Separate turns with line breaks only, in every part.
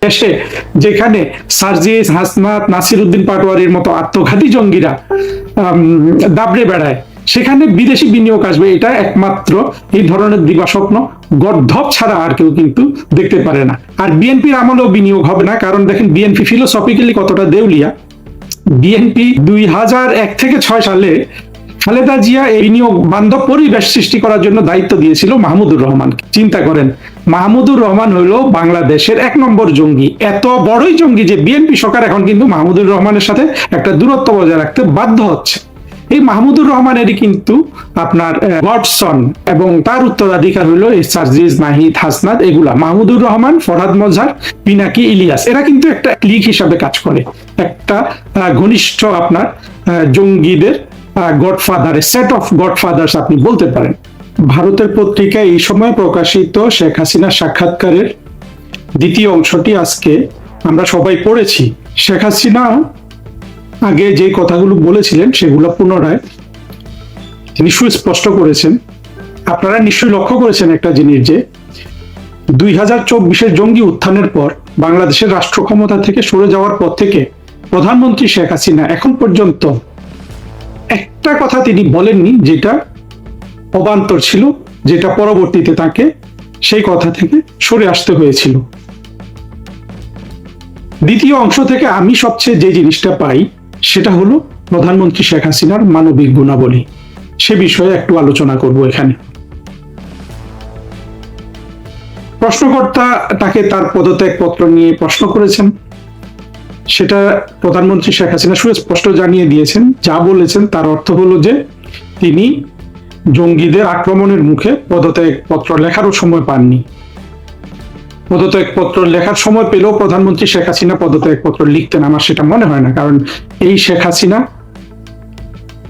দেশে যেখানে সার্জিস হাসনাত নাসিরউদ্দিন পাটোয়ারির মতো আত্মঘাতী জঙ্গিরা দাবড়ে বেড়ায়, সেখানে বিদেশি বিনিয়োগ আসবে, এটা একমাত্র এই ধরনের দিবাস্বপ্ন গর্ধব ছাড়া আর কেউ কিন্তু দেখতে পারে না। আর বিএনপির আমলেও বিনিয়োগ হবে না, কারণ দেখেন বিএনপি ফিলোসফিক্যালি কতটা দেউলিয়া। বিএনপি 2001 থেকে 6 সালে খালেদা জিয়া এই বিনিয়োগ বান্ধব পরিবেশ সৃষ্টি করার জন্য দায়িত্ব দিয়েছিল মাহমুদুর রহমানকে। চিন্তা করেন, মাহমুদুর রহমান হইল বাংলাদেশের 1 নম্বর জঙ্গি, এত বড়ই জঙ্গি যে বিএনপি সরকার এখন কিন্তু মাহমুদুর রহমানের সাথে একটা দূরত্ব বজায় রাখতে বাধ্য হচ্ছে। এই মাহমুদুর রহমানেরই কিন্তু আপনার ওয়াটসন এবং তার উত্তরাধিকার হইল এই সার্জিস নাহিদ হাসনাত, এগুলা মাহমুদুর রহমান, ফরহাদ মজহার, পিনাকি, ইলিয়াস, এরা কিন্তু একটা ক্লিক হিসাবে কাজ করে, একটা ঘনিষ্ঠ আপনার জঙ্গিদের গডফাদার, সেট অফ গডফাদার্স আপনি বলতে পারেন। ভারতের পত্রিকায় এই সময় প্রকাশিত শেখ হাসিনার সাক্ষাৎকারের দ্বিতীয় অংশটি আজকে আমরা সবাই পড়েছি। শেখ হাসিনা আগে যে কথাগুলো বলেছিলেন সেগুলো পুনরায় তিনি সুস্পষ্ট করেছেন। আপনারা নিশ্চয়ই লক্ষ্য করেছেন একটা জিনিস, যে 2024 জঙ্গি উত্থানের পর বাংলাদেশের রাষ্ট্র ক্ষমতা থেকে সরে যাওয়ার পর থেকে প্রধানমন্ত্রী শেখ হাসিনা এখন পর্যন্ত একটা কথা তিনি বলেননি যেটা অবান্তর ছিল, যেটা পরবর্তীতে তাকে সেই কথা থেকে সরে আসতে হয়েছিল। দ্বিতীয় অংশ থেকে আমি সবচেয়ে যে জিনিসটা পাই সেটা হলো প্রধানমন্ত্রী শেখ হাসিনার মানবিক গুণাবলী। সে বিষয়ে একটু আলোচনা করব এখানে। প্রশ্নকর্তা তাকে তার পদত্যাগ পত্র নিয়ে প্রশ্ন করেছেন, সেটা প্রধানমন্ত্রী শেখ হাসিনা সুস্পষ্ট জানিয়ে দিয়েছেন। যা বলেছেন তার অর্থ হলো যে তিনি জঙ্গিদের আক্রমণের মুখে পদত্যাগ পত্র লেখারও সময় পাননি। পদত্যাগ পত্র লেখার সময় পেলেও প্রধানমন্ত্রী শেখ হাসিনা পদত্যাগ পত্র লিখতেন, আমার সেটা মনে হয় না। কারণ এই শেখ হাসিনা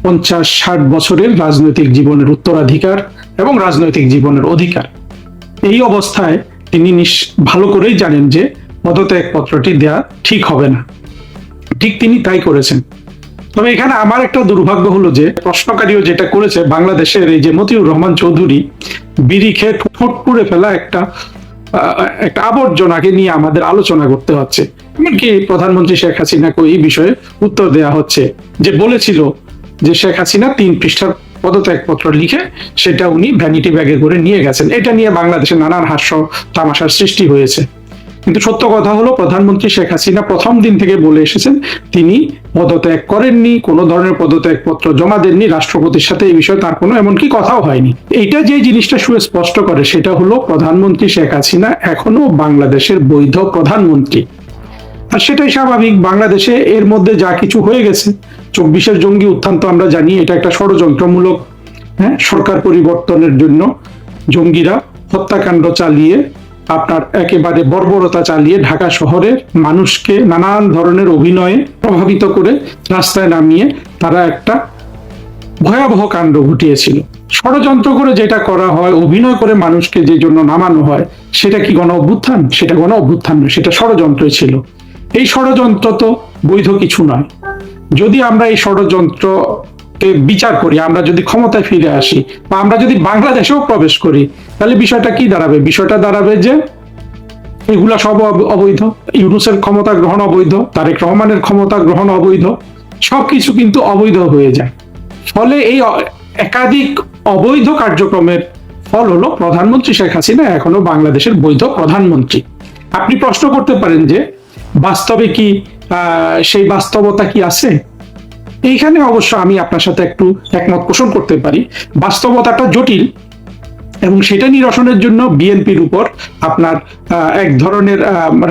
50-60 বছরের রাজনৈতিক জীবনের উত্তরাধিকার এবং রাজনৈতিক জীবনের অধিকার। এই অবস্থায় তিনি ভালো করেই জানেন যে পদত্যাগ পত্রটি দেয়া ঠিক হবে না, ঠিক তিনি তাই করেছেন। তবে এখানে আমার একটা দুর্ভাগ্য হলো যে প্রশ্নকারীও যেটা করেছে, বাংলাদেশের এই যে মতিউর রহমান চৌধুরী বিড়ি খেয়ে ঠোঁট পুড়ে ফেলা একটা আবর্জনাকে নিয়ে আমাদের আলোচনা করতে হচ্ছে। এমনকি প্রধানমন্ত্রী শেখ হাসিনাকে এই বিষয়ে উত্তর দেয়া হচ্ছে, যে বলেছিল যে শেখ হাসিনা 3 পৃষ্ঠার পদত্যাগপত্র লিখে সেটা উনি ভ্যানিটি ব্যাগে করে নিয়ে গেছেন। এটা নিয়ে বাংলাদেশে নানান হাস্য তামাশার সৃষ্টি হয়েছে। কিন্তু সত্য কথা হলো প্রধানমন্ত্রী শেখ হাসিনা প্রথম দিন থেকে বলে এসেছেন তিনি পদত্যাগ করেননি, কোনো ধরনের পদত্যাগপত্র জমা দেননি, রাষ্ট্রপতির সাথে এই বিষয়ে তার কোনো এমনকি কথাও হয়নি। এইটা যে জিনিসটা সুস্পষ্ট করে সেটা হলো প্রধানমন্ত্রী শেখ হাসিনা এখনো বাংলাদেশের বৈধ প্রধানমন্ত্রী। আর সেটাই স্বাভাবিক, বাংলাদেশে এর মধ্যে যা কিছু হয়ে গেছে, 24 জঙ্গি উত্থান তো আমরা জানি এটা একটা ষড়যন্ত্রমূলক, সরকার পরিবর্তনের জন্য জঙ্গিরা হত্যাকাণ্ড চালিয়ে আপনার একেবারে বর্বরতা চালিয়ে ঢাকা শহরের মানুষকে নানান ধরনের অভিনয়ে প্রভাবিত করে রাস্তায় নামিয়ে তারা একটা ভয়াবহ কাণ্ড ঘটিয়েছিল। ষড়যন্ত্র করে যেটা করা হয়, অভিনয় করে মানুষকে যে জন্য নামানো হয়, সেটা কি গণ অভ্যুত্থান? সেটা গণ অভ্যুত্থান নয়, সেটা ষড়যন্ত্রই ছিল। এই ষড়যন্ত্র তো বৈধ কিছু নয়। যদি আমরা এই ষড়যন্ত্রকে বিচার করি, আমরা যদি ক্ষমতায় ফিরে আসি বা আমরা যদি বাংলাদেশেও প্রবেশ করি, তাহলে বিষয়টা কি দাঁড়াবে? বিষয়টা দাঁড়াবে যে এগুলা সব অবৈধ, ইউনূসের ক্ষমতা গ্রহণ অবৈধ, তারেক রহমানের ক্ষমতা গ্রহণ অবৈধ, সবকিছু কিন্তু অবৈধ হয়ে যায়। ফলে এই একাধিক অবৈধ কার্যক্রমের ফল হলো প্রধানমন্ত্রী শেখ হাসিনা এখনো বাংলাদেশের বৈধ প্রধানমন্ত্রী। আপনি প্রশ্ন করতে পারেন যে বাস্তবে কি সেই বাস্তবতা কি আছে? এইখানে অবশ্য আমি আপনার সাথে একটু একমত পোষণ করতে পারি। বাস্তবতাটা জটিল এবং সেটা নিরসনের জন্য বিএনপির উপর আপনার এক ধরনের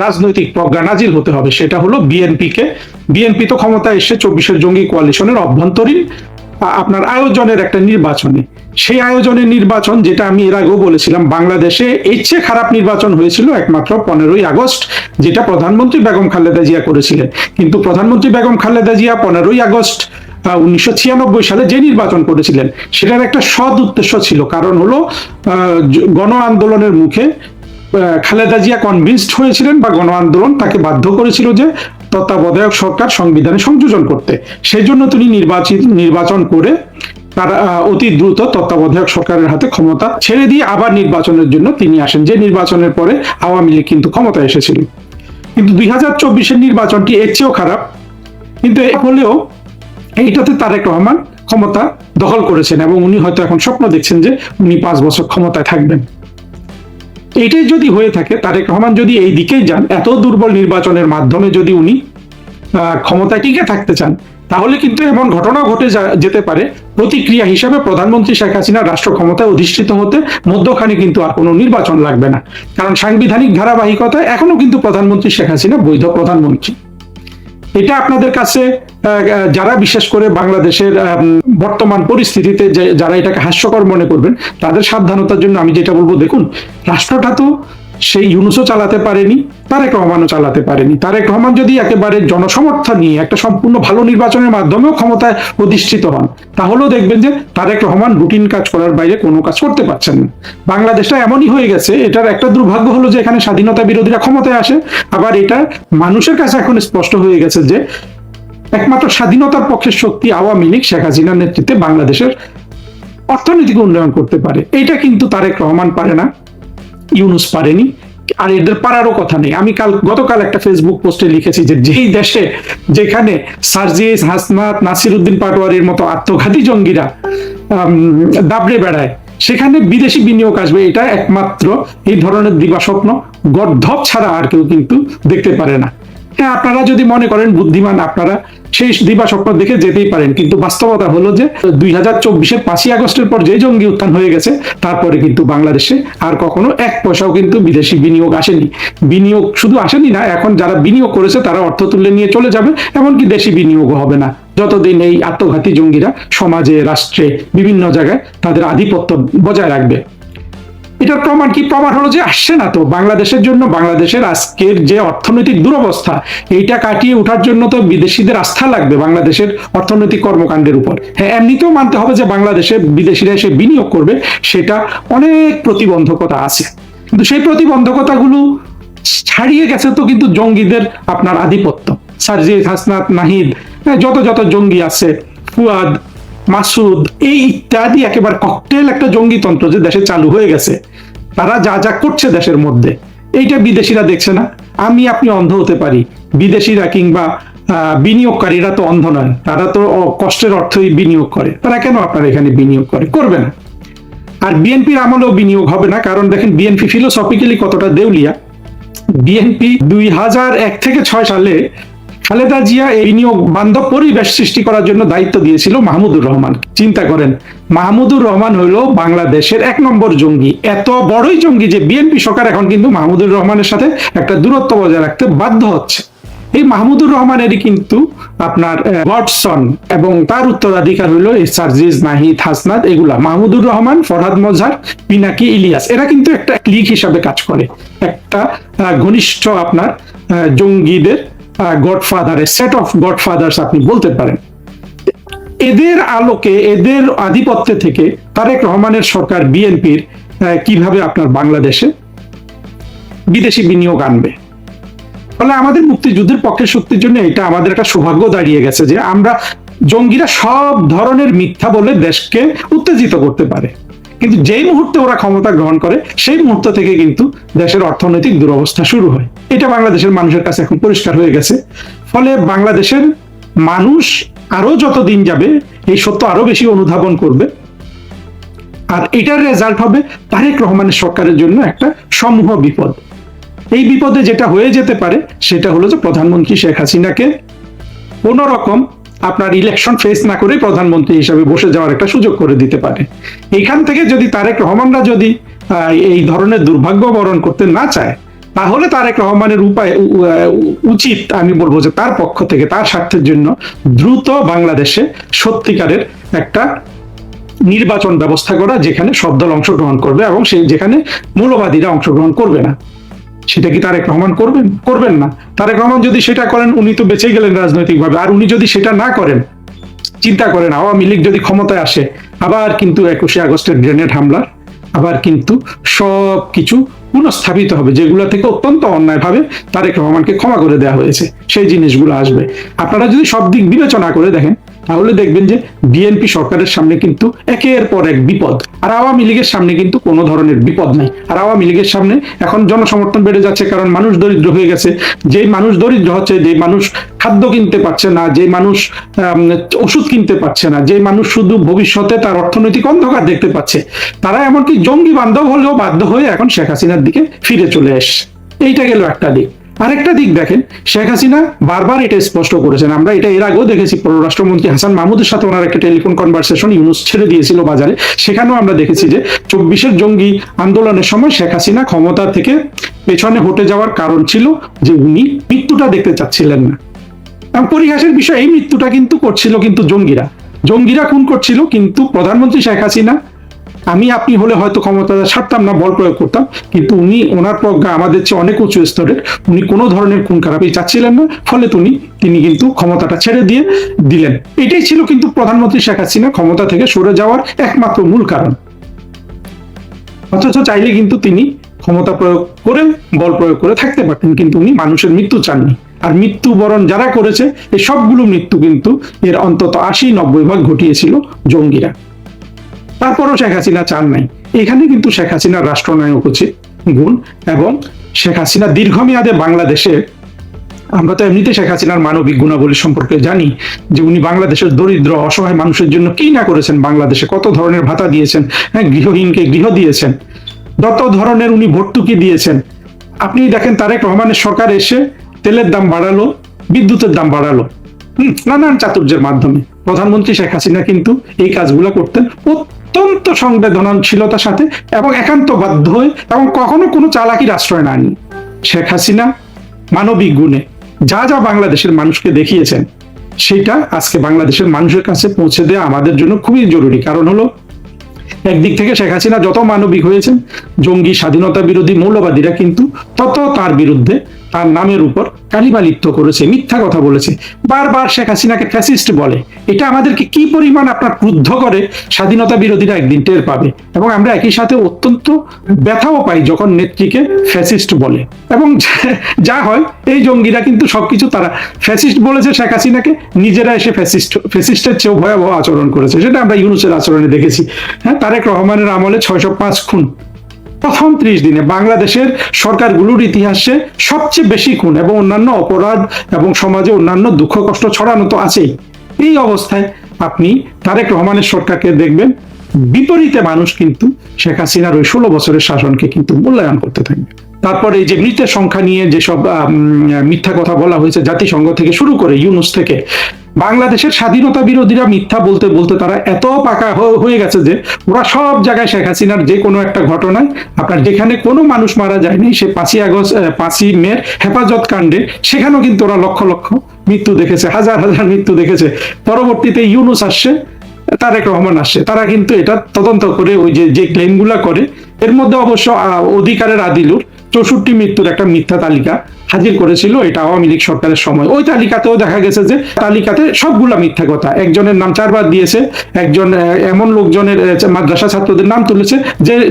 রাজনৈতিক প্রজ্ঞা নাজিল হতে হবে। সেটা হলো বিএনপি তো ক্ষমতায় এসে 24 জঙ্গি কোয়ালিশনের অভ্যন্তরীণ আপনার আয়োজনের একটা নির্বাচনে, সেই আয়োজনের নির্বাচন যেটা আমি এর আগেও বলেছিলাম, বাংলাদেশে এর চেয়ে খারাপ নির্বাচন হয়েছিল একমাত্র 15ই আগস্ট, যেটা প্রধানমন্ত্রী বেগম খালেদা জিয়া করেছিলেন। কিন্তু প্রধানমন্ত্রী বেগম খালেদা জিয়া 15ই আগস্ট 1996 সালে যে নির্বাচন করেছিলেন সেটার একটা সৎ উদ্দেশ্য ছিল, কারণ হলো গণ আন্দোলনের মুখে খালেদা জিয়া কনভিন্সড হয়েছিলেন বা গণ আন্দোলন তাকে বাধ্য করেছিল যে তত্ত্বাবধায়ক সরকার সংবিধানে সংযোজন করতে। সেই জন্য তিনি নির্বাচন করে তার অতি দ্রুত তত্ত্বাবধায়ক সরকারের হাতে ক্ষমতা ছেড়ে দিয়ে আবার নির্বাচনের জন্য তিনি আসেন, যে নির্বাচনের পরে আওয়ামী লীগ কিন্তু ক্ষমতা এসেছিল। কিন্তু 2024-এর নির্বাচনটি এর চেয়েও খারাপ। কিন্তু হলেও এইটাতে তারেক রহমান ক্ষমতা দখল করেছেন এবং উনি হয়তো এখন স্বপ্ন দেখছেন যে উনি 5 বছর ক্ষমতায় থাকবেন। এইটাই যদি হয়ে থাকে, তারেক রহমান যদি এই দিকেই যান, এত দুর্বল নির্বাচনের মাধ্যমে যদি উনি ক্ষমতায় টিকে থাকতে চান, তাহলে কিন্তু এমন ঘটনা ঘটে যেতে পারে প্রতিক্রিয়া হিসাবে প্রধানমন্ত্রী শেখ হাসিনা রাষ্ট্র ক্ষমতায় অধিষ্ঠিত হতে মধ্যখানে কিন্তু আর কোনো নির্বাচন লাগবে না। কারণ সাংবিধানিক ধারাবাহিকতায় এখনো কিন্তু প্রধানমন্ত্রী শেখ হাসিনা বৈধ প্রধানমন্ত্রী। এটা আপনাদের কাছে যারা বিশেষ করে বাংলাদেশের বর্তমান পরিস্থিতিতে যারা এটাকে হাস্যকর মনে করবেন, তাদের সাবধানতার জন্য আমি যেটা বলবো, দেখুন, রাষ্ট্রটা তো সেই ইউনূসও চালাতে পারেনি, তারেক রহমানও চালাতে পারেনি। তারেক রহমান যদি একেবারে জনসমর্থন নিয়ে একটা সম্পূর্ণ ভালো নির্বাচনের মাধ্যমেও ক্ষমতায় অধিষ্ঠিত হন, তাহলেও দেখবেন যে তারেক রহমান রুটিন কাজ করার বাইরে কোনো কাজ করতে পারছেন না। বাংলাদেশটা এমনই হয়ে গেছে, এটার একটা দুর্ভাগ্য হলো যে এখানে স্বাধীনতা বিরোধীরা ক্ষমতায় আসে, আবার এটা মানুষের কাছে এখন স্পষ্ট হয়ে গেছে যে একমাত্র স্বাধীনতার পক্ষের শক্তি আওয়ামী লীগ শেখ হাসিনার নেতৃত্বে বাংলাদেশের অর্থনৈতিক উন্নয়ন করতে পারে। এটা কিন্তু তারেক রহমান পারে না, ইউনূস পারেনি, আর এদের পারারও কথা নেই। আমি গতকাল একটা ফেসবুক পোস্টে লিখেছি যে যেই দেশে যেখানে সার্জিস হাসনাত, নাসিরউদ্দিন পাটোয়ারির মতো আত্মঘাতী জঙ্গিরা দাবড়ে বেড়ায়, সেখানে বিদেশি বিনিয়োগ আসবে, এটা একমাত্র এই ধরনের দিবাস্বপ্ন গর্ধব ছাড়া আর কেউ কিন্তু দেখতে পারে না। হ্যাঁ, আপনারা যদি মনে করেন বুদ্ধিমান, আপনারা সেই দিবাস্বপ্ন দেখে যেতেই পারেন, কিন্তু বাস্তবতা হলো যে 2024-এর 5ই আগস্টের পর যে জঙ্গি উত্থান হয়ে গেছে, তারপরে কিন্তু বাংলাদেশে আর কখনো 1 পয়সাও কিন্তু বিদেশি বিনিয়োগ আসেনি। বিনিয়োগ শুধু আসেনি না, এখন যারা বিনিয়োগ করেছে তারা অর্থ তুলে নিয়ে চলে যাবে, এমনকি দেশি বিনিয়োগও হবে না যতদিন এই আত্মঘাতী জঙ্গিরা সমাজে, রাষ্ট্রে, বিভিন্ন জায়গায় তাদের আধিপত্য বজায় রাখবে। এটার প্রমাণ কি? প্রমাণ হলো যে আসছে না তো বাংলাদেশের জন্য। বাংলাদেশের আজকের যে অর্থনৈতিক দুরবস্থা, এইটা কাটিয়ে ওঠার জন্য তো বিদেশিদের আস্থা লাগবে বাংলাদেশের অর্থনৈতিক কর্মকাণ্ডের উপর। হ্যাঁ, এমনিতেও মানতে হবে যে বাংলাদেশে বিদেশিরা এসে বিনিয়োগ করবে, সেটা অনেক প্রতিবন্ধকতা আছে, কিন্তু সেই প্রতিবন্ধকতাগুলো ছাড়িয়ে গেছে তো কিন্তু জঙ্গিদের আপনার আধিপত্য। সার্জিস হাসনাত, নাহিদ, যত জঙ্গি আছে, ফুয়াদ, মাসুদ, এই ইত্যাদি একেবারে ককটেল একটা জঙ্গিতন্ত্র যে দেশে চালু হয়ে গেছে। তারা যা যা করছে দেশের মধ্যে, এইটা বিদেশিরা দেখছে না। আপনি অন্ধ হতে পারি, বিদেশিরা কিংবা বিনিয়োগকারীরা তো অন্ধ নয়, তারা তো কষ্টের অর্থই বিনিয়োগ করে। তারা কেন আপনার এখানে বিনিয়োগ করবে না? আর বিএনপির আমলেও বিনিয়োগ হবে না, কারণ দেখেন বিএনপি ফিলোসফিক্যালি কতটা দেউলিয়া। বিএনপি 2001 থেকে 6 সালে খালেদা জিয়া এই বিনিয়োগ বান্ধব পরিবেশ সৃষ্টি করার জন্য দায়িত্ব দিয়েছিল মাহমুদুর রহমান। চিন্তা করেন, মাহমুদুর রহমান হলো বাংলাদেশের 1 নম্বর জঙ্গি। এত বড়ই জঙ্গি যে বিএনপি সরকার এখন কিন্তু মাহমুদুর রহমানের সাথে একটা দূরত্ব বজায় রাখতে বাধ্য হচ্ছে। এই মাহমুদুর রহমানেরই কিন্তু আপনার ওয়াটসন এবং তার উত্তরাধিকার হলো এই সার্জিস, নাহিদ, হাসনাত, এগুলা। মাহমুদুর রহমান, ফরহাদ মজহার, পিনাকি, ইলিয়াস, এরা কিন্তু একটা লীগ হিসাবে কাজ করে, একটা ঘনিষ্ঠ আপনার জঙ্গিদের গডফাদার, সেট অফ গডফাদার্স আপনি বলতে পারেন। এদের আলোকে, এদের আধিপত্যে থেকে তারেক রহমানের সরকার, বিএনপির কিভাবে আপনার বাংলাদেশে বিদেশি বিনিয়োগ আনবে? ফলে আমাদের মুক্তিযুদ্ধের পক্ষের শক্তির জন্য এটা আমাদের একটা সৌভাগ্য দাঁড়িয়ে গেছে যে আমরা, জঙ্গিরা সব ধরনের মিথ্যা বলে দেশকে উত্তেজিত করতে পারে, কিন্তু যেই মুহূর্তে ওরা ক্ষমতা গ্রহণ করে সেই মুহূর্ত থেকে কিন্তু দেশের অর্থনৈতিক দুরবস্থা শুরু হয়। এটা বাংলাদেশের মানুষের কাছে এখন পরিষ্কার হয়ে গেছে। ফলে বাংলাদেশের মানুষ আরো যত দিন যাবে এই সত্য আরো বেশি অনুধাবন করবে, আর এটার রেজাল্ট হবে তারেক রহমানের সরকারের জন্য একটা সমূহ বিপদ। এই বিপদে যেটা হয়ে যেতে পারে সেটা হলো যে প্রধানমন্ত্রী শেখ হাসিনাকে কোনো রকম আপনার ইলেকশন ফেস না করে প্রধানমন্ত্রী হিসাবে বসে যাওয়ার একটা সুযোগ করে দিতে পারে। এইখান থেকে যদি তারেক রহমানরা যদি এই ধরনের দুর্ভাগ্য বরণ করতে না চায়, তাহলে তারেক রহমানের উচিত, আমি বলবো যে তার পক্ষ থেকে, তার স্বার্থের জন্য দ্রুত বাংলাদেশে সত্যিকারের একটা নির্বাচন ব্যবস্থা করা, যেখানে সব দল অংশগ্রহণ করবে এবং যেখানে মৌলবাদীরা অংশগ্রহণ করবে না। সেটা কি তারেক রহমান করবেন না? তারেক রহমান যদি সেটা করেন, উনি তো বেঁচে গেলেন রাজনৈতিকভাবে। আর উনি যদি সেটা না করেন, চিন্তা করেন আওয়ামী লীগ যদি ক্ষমতায় আসে, আবার কিন্তু 21শে আগস্টের গ্রেনেড হামলা, আবার কিন্তু সব কিছু পুনঃস্থাপিত হবে, যেগুলো থেকে অত্যন্ত অন্যায়ভাবে তারেক রহমানকে ক্ষমা করে দেওয়া হয়েছে, সেই জিনিসগুলো আসবে। আপনারা যদি সব দিক বিবেচনা করে দেখেন, তাহলে দেখবেন যে বিএনপি সরকারের সামনে কিন্তু একের পর এক বিপদ, আর আওয়ামী লীগের সামনে কিন্তু কোনো ধরনের বিপদ নাই। আর আওয়ামী লীগের সামনে এখন জনসমর্থন বেড়ে যাচ্ছে, কারণ মানুষ দরিদ্র হয়ে গেছে। যেই মানুষ দরিদ্র হচ্ছে, যে মানুষ খাদ্য কিনতে পারছে না, যে মানুষ ওষুধ কিনতে পারছে না, যে মানুষ শুধু ভবিষ্যতে তার অর্থনৈতিক অন্ধকার দেখতে পাচ্ছে, তারা এমনকি জঙ্গি বান্ধব হলেও বাধ্য হয়ে এখন শেখ হাসিনার দিকে ফিরে চলে এসছে। এইটা গেল একটা দিক। আরেকটা দিক দেখেন, শেখ হাসিনা বারবার এটা স্পষ্ট করেছেন, আমরা এটা এর আগেও দেখেছি, পররাষ্ট্রমন্ত্রী হাসান মাহমুদের সাথে ওনার একটা টেলিফোন কনভারসেশন ইউনূস ছেড়ে দিয়েছিল বাজারে, সেখানেও আমরা দেখেছি যে 24-এর জঙ্গি আন্দোলনের সময় শেখ হাসিনা ক্ষমতা থেকে পেছনে হটে যাওয়ার কারণ ছিল যে উনি মৃত্যুটা দেখতে চাচ্ছিলেন না। পরিহাসের বিষয়, এই মৃত্যুটা কিন্তু করছিল কিন্তু জঙ্গিরা খুন করছিল, কিন্তু প্রধানমন্ত্রী শেখ হাসিনা, আমি আপনি হলে হয়তো ক্ষমতা ছাড়তাম না, বল প্রয়োগ করতাম, কিন্তু উনি, ওনার প্রজ্ঞা আমাদের চেয়ে অনেক উঁচু স্তরের, উনি কোনো ধরনের খুন খারাপই চাচ্ছিলেন না, ফলে তিনি কিন্তু ক্ষমতাটা ছেড়ে দিলেন। এটাই ছিল কিন্তু প্রধানমন্ত্রী শেখ হাসিনা ক্ষমতা থেকে সরে যাওয়ার একমাত্র মূল কারণ। অথচ চাইলে কিন্তু তিনি ক্ষমতা প্রয়োগ করে, বল প্রয়োগ করে থাকতে পারতেন, কিন্তু উনি মানুষের মৃত্যু চাননি। আর মৃত্যুবরণ যারা করেছে, এই সবগুলো মৃত্যু কিন্তু এর অন্তত 80-90 ভাগ ঘটিয়েছিল জঙ্গিরা। তারপরও শেখ হাসিনা চান নাই। এখানে কিন্তু শেখ হাসিনার রাষ্ট্রনায়ক উচিত গুণ, এবং শেখ হাসিনা দীর্ঘমেয়াদে বাংলাদেশে, আমরা তো এমনিতে শেখ হাসিনার মানবিক গুণাবলী সম্পর্কে জানি যে উনি বাংলাদেশের দরিদ্র অসহায় মানুষের জন্য কি না করেছেন, বাংলাদেশে কত ধরনের ভাতা দিয়েছেন, হ্যাঁ, গৃহহীনকে গৃহ দিয়েছেন, যত ধরনের উনি ভর্তুকি দিয়েছেন। আপনি দেখেন তারেক রহমানের সরকার এসে তেলের দাম বাড়ালো, বিদ্যুতের দাম বাড়ালো, নানান চাতুর্যের মাধ্যমে। প্রধানমন্ত্রী শেখ হাসিনা কিন্তু এই কাজগুলো করতেন অত্যন্ত সংবেদনশীলতার সাথে এবং একান্ত বাধ্য হয়ে, এবং কখনো কোনো চালাকির আশ্রয় না নিয়ে। শেখ হাসিনা মানবিক গুণে যা যা বাংলাদেশের মানুষকে দেখিয়েছেন, সেটা আজকে বাংলাদেশের মানুষের কাছে পৌঁছে দেওয়া আমাদের জন্য খুবই জরুরি। কারণ হলো, একদিক থেকে শেখ হাসিনা যত মানবিক হয়েছেন, জঙ্গি, স্বাধীনতা বিরোধী, মৌলবাদীরা কিন্তু তত তার বিরুদ্ধে, তার নামের উপর কালিমা লিপ্ত করেছে, মিথ্যা কথা বলেছে, বারবার শেখ হাসিনাকে ফ্যাসিস্ট বলে। এটা আমাদেরকে কি পরিমাণ আপনার ক্রুদ্ধ করে, স্বাধীনতা বিরোধীরা একদিন টের পাবে। এবং আমরা একই সাথে অত্যন্ত ব্যথাও পাই যখন নেত্রীকে ফ্যাসিস্ট বলে। এবং যা হয়, এই জঙ্গিরা কিন্তু সবকিছু, তারা ফ্যাসিস্ট বলেছে শেখ হাসিনাকে, নিজেরা এসে ফ্যাসিস্টের চেয়েও ভয়াবহ আচরণ করেছে। সেটা আমরা ইউনূসের আচরণে দেখেছি। হ্যাঁ, তারেক রহমানের আমলে 605 খুন, প্রথম 30 দিনে বাংলাদেশের সরকারগুলোর ইতিহাসে সবচেয়ে বেশি খুন এবং অন্যান্য অপরাধ, এবং সমাজে অন্যান্য দুঃখ কষ্ট ছড়ানো তো আছেই। এই অবস্থায় আপনি তারেক রহমানের সরকারকে দেখবেন, বিপরীতে মানুষ কিন্তু শেখ হাসিনার ওই 16 বছরের শাসনকে কিন্তু মূল্যায়ন করতে থাকবে। তারপরে এই যে মৃতের সংখ্যা নিয়ে যেসব মিথ্যা কথা বলা হয়েছে, জাতিসংঘ থেকে শুরু করে ইউনূস থেকে, বাংলাদেশের স্বাধীনতা বিরোধীরা মিথ্যা বলতে বলতে তারা এত পাকা হয়ে গেছে যে ওরা সব জায়গায় শেখ হাসিনার যে কোনো একটা ঘটনায়, আপনার যেখানে কোনো মানুষ মারা যায়নি, সে 5ই মে হেফাজত কাণ্ডে, সেখানেও কিন্তু ওরা লক্ষ লক্ষ মৃত্যু দেখেছে, হাজার হাজার মৃত্যু দেখেছে। পরবর্তীতে ইউনূস আসছে, তারেক রহমান আসছে, তারা কিন্তু এটা তদন্ত করে ওই যে ক্লেমগুলা করে, এর মধ্যে অবশ্য অধিকারের আদিলুর 64 মৃত্যুর একটা মিথ্যা তালিকা হাজির করেছিল, এটা আওয়ামী লীগ সরকারের সময়। ওই তালিকাতেও দেখা গেছে যে তালিকাতে সবগুলা মিথ্যা কথা। একজনের নাম 4 বার দিয়েছে, একজন এমন লোকজনের মাদ্রাসা ছাত্রদের নাম তুলেছে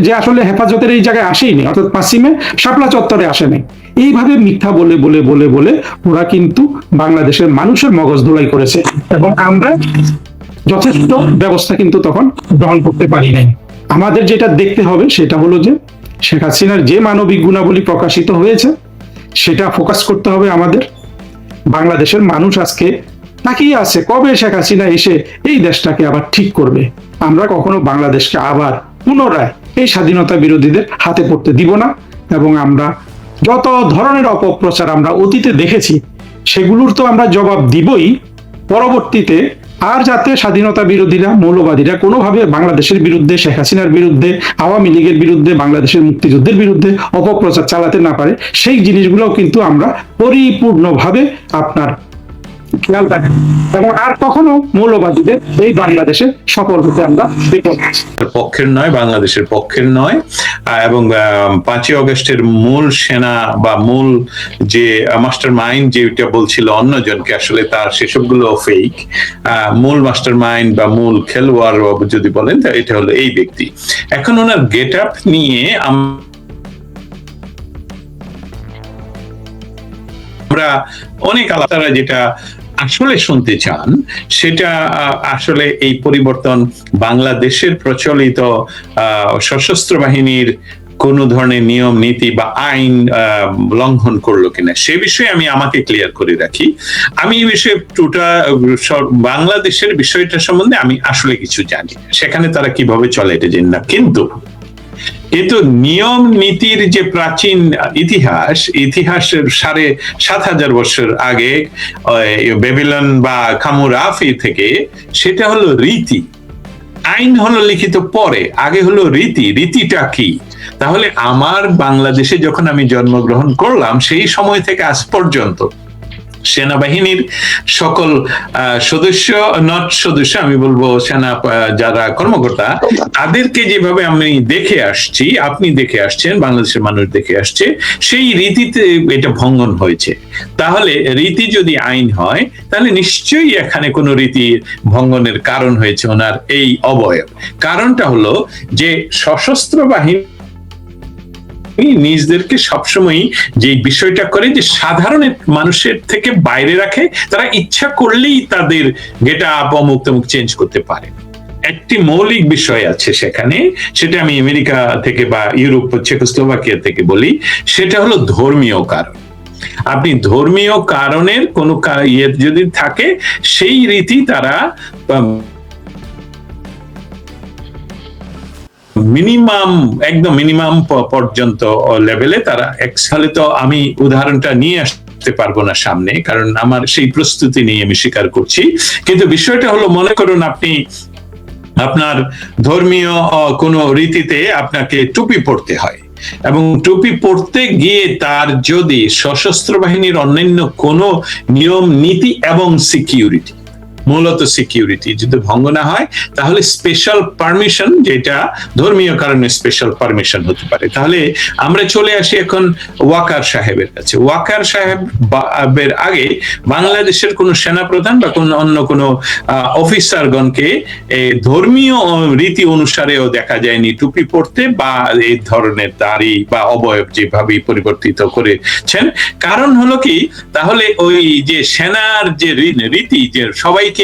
যে আসলে হেফাজতের এই জায়গায় আসেইনি, অর্থাৎ 5ই মে শাপলা চত্বরে আসে নাই। এইভাবে মিথ্যা বলে বলে বলে বলে ওরা কিন্তু বাংলাদেশের মানুষের মগজ ধোলাই করেছে, এবং আমরা যথেষ্ট ব্যবস্থা কিন্তু তখন গ্রহণ করতে পারি নাই। আমাদের যেটা দেখতে হবে সেটা হলো যে শেখ হাসিনার যে মানবিক গুণাবলী প্রকাশিত হয়েছে, সেটা ফোকাস করতে হবে আমাদের। বাংলাদেশের মানুষ আজকে তাকিয়ে আছে কবে শেখ হাসিনা এসে এই দেশটাকে আবার ঠিক করবে। আমরা কখনো বাংলাদেশকে আবার পুনরায় এই স্বাধীনতা বিরোধীদের হাতে পড়তে দিব না, এবং আমরা যত ধরনের অপপ্রচার আমরা অতীতে দেখেছি, সেগুলোর তো আমরা জবাব দিবই। পরবর্তীতে আর যাতে স্বাধীনতা বিরোধীরা, মৌলবাদীরা কোনোভাবে বাংলাদেশের বিরুদ্ধে, শেখ হাসিনার বিরুদ্ধে, আওয়ামী লীগের বিরুদ্ধে, বাংলাদেশের মুক্তিযুদ্ধের বিরুদ্ধে অপপ্রচার চালাতে না পারে, সেই জিনিসগুলোও কিন্তু আমরা পরিপূর্ণভাবে আপনার খেয়াল রাখেন, এবং আর কখনো মৌলবাদীদের এই বাংলাদেশে সফল হতে আমরা
পক্ষের নয়, বাংলাদেশের পক্ষের নয়। এবং 5ই আগস্টের মূল সেনা বা মূল যে মাস্টার মাইন্ড যেটা বলছিল অন্যজনকে, আসলে তার সেসবগুলো ফেক। মূল মাস্টার মাইন্ড বা মূল খেলোয়াড় যদি বলেন, এটা হলো এই ব্যক্তি। এখন ওনার গেট আপ নিয়ে আমরা অনেক আলাদা, যেটা আসলে শুনতে চান সেটা আসলে এই পরিবর্তন বাংলাদেশের প্রচলিত সশস্ত্র বাহিনীর কোন ধরনের নিয়ম নীতি বা আইন লঙ্ঘন করলো কিনা সে বিষয়ে আমি আমাকে ক্লিয়ার করে রাখি। আমি এই বিষয়ে বাংলাদেশের বিষয়টা সম্বন্ধে আমি আসলে কিছু জানি, সেখানে তারা কিভাবে চলে এটা জানি না, কিন্তু নিয়ম নীতির যে প্রাচীন ইতিহাসের 7,500 বছর আগে বেবিলন বা খামুরাফি থেকে, সেটা হলো রীতি। আইন হলো লিখিত পরে, আগে হলো রীতিটা কি? তাহলে আমার বাংলাদেশে যখন আমি জন্মগ্রহণ করলাম সেই সময় থেকে আজ পর্যন্ত সেনাবাহিনীর সকল সদস্য আমি বলবো সেনা যারা কর্মকর্তা, তাদেরকে যেভাবে আমি দেখে আসছি, আপনি দেখে আসছেন, বাংলাদেশের মানুষ দেখে আসছে, সেই রীতিতে এটা ভঙ্গন হয়েছে। তাহলে রীতি যদি আইন হয়, তাহলে নিশ্চয়ই এখানে কোনো রীতি ভঙ্গনের কারণ হয়েছে ওনার এই অবয়ব। কারণটা হলো যে সশস্ত্র বাহিনী নিজেদেরকে সবসময় যে বিষয়টা করে যে সাধারণ মানুষের থেকে বাইরে রাখে, তারা ইচ্ছা করলেই তাদের গেট আপ অমুক তমুক চেঞ্জ করতে পারে। একটি মৌলিক বিষয় আছে সেখানে, সেটা আমি আমেরিকা থেকে বা ইউরোপ চেকোস্লোভাকিয়া থেকে বলি, সেটা হলো ধর্মীয় কারণ। আপনি ধর্মীয় কারণের কোন ইয়ে যদি থাকে, সেই রীতি তারা একদম মিনিমাম পর্যন্ত লেভেলে তারা এক্সালে, তো আমি উদাহরণটা নিয়ে আসতে পারবো না সামনে, কারণ আমার সেই প্রস্তুতি নিয়ে আমি স্বীকার করছি। কিন্তু বিষয়টা হলো, মনে করুন আপনি আপনার ধর্মীয় কোন রীতিতে আপনাকে টুপি পরতে হয়, এবং টুপি পরতে গিয়ে তার যদি সশস্ত্র বাহিনীর অন্যান্য কোন নিয়ম নীতি এবং সিকিউরিটি, মূলত সিকিউরিটি যদি ভঙ্গ না হয়, তাহলে স্পেশাল পারমিশন, যেটা ধর্মীয় কারণে স্পেশাল পারমিশন হতে পারে। তাহলে আমরা চলে আসি এখন ওয়াকার সাহেবের কাছে। ওয়াকার সাহেবের আগে বাংলাদেশের কোন সেনাপ্রধান বা কোন অন্য কোন অফিসারগণকে ধর্মীয় রীতি অনুসারেও দেখা যায়নি টুপি পরতে বা এই ধরনের দাড়ি বা অবয়ব যেভাবে পরিবর্তিত করেছেন। কারণ হলো কি, তাহলে ওই যে সেনার যে রীতি, যে সবাইকে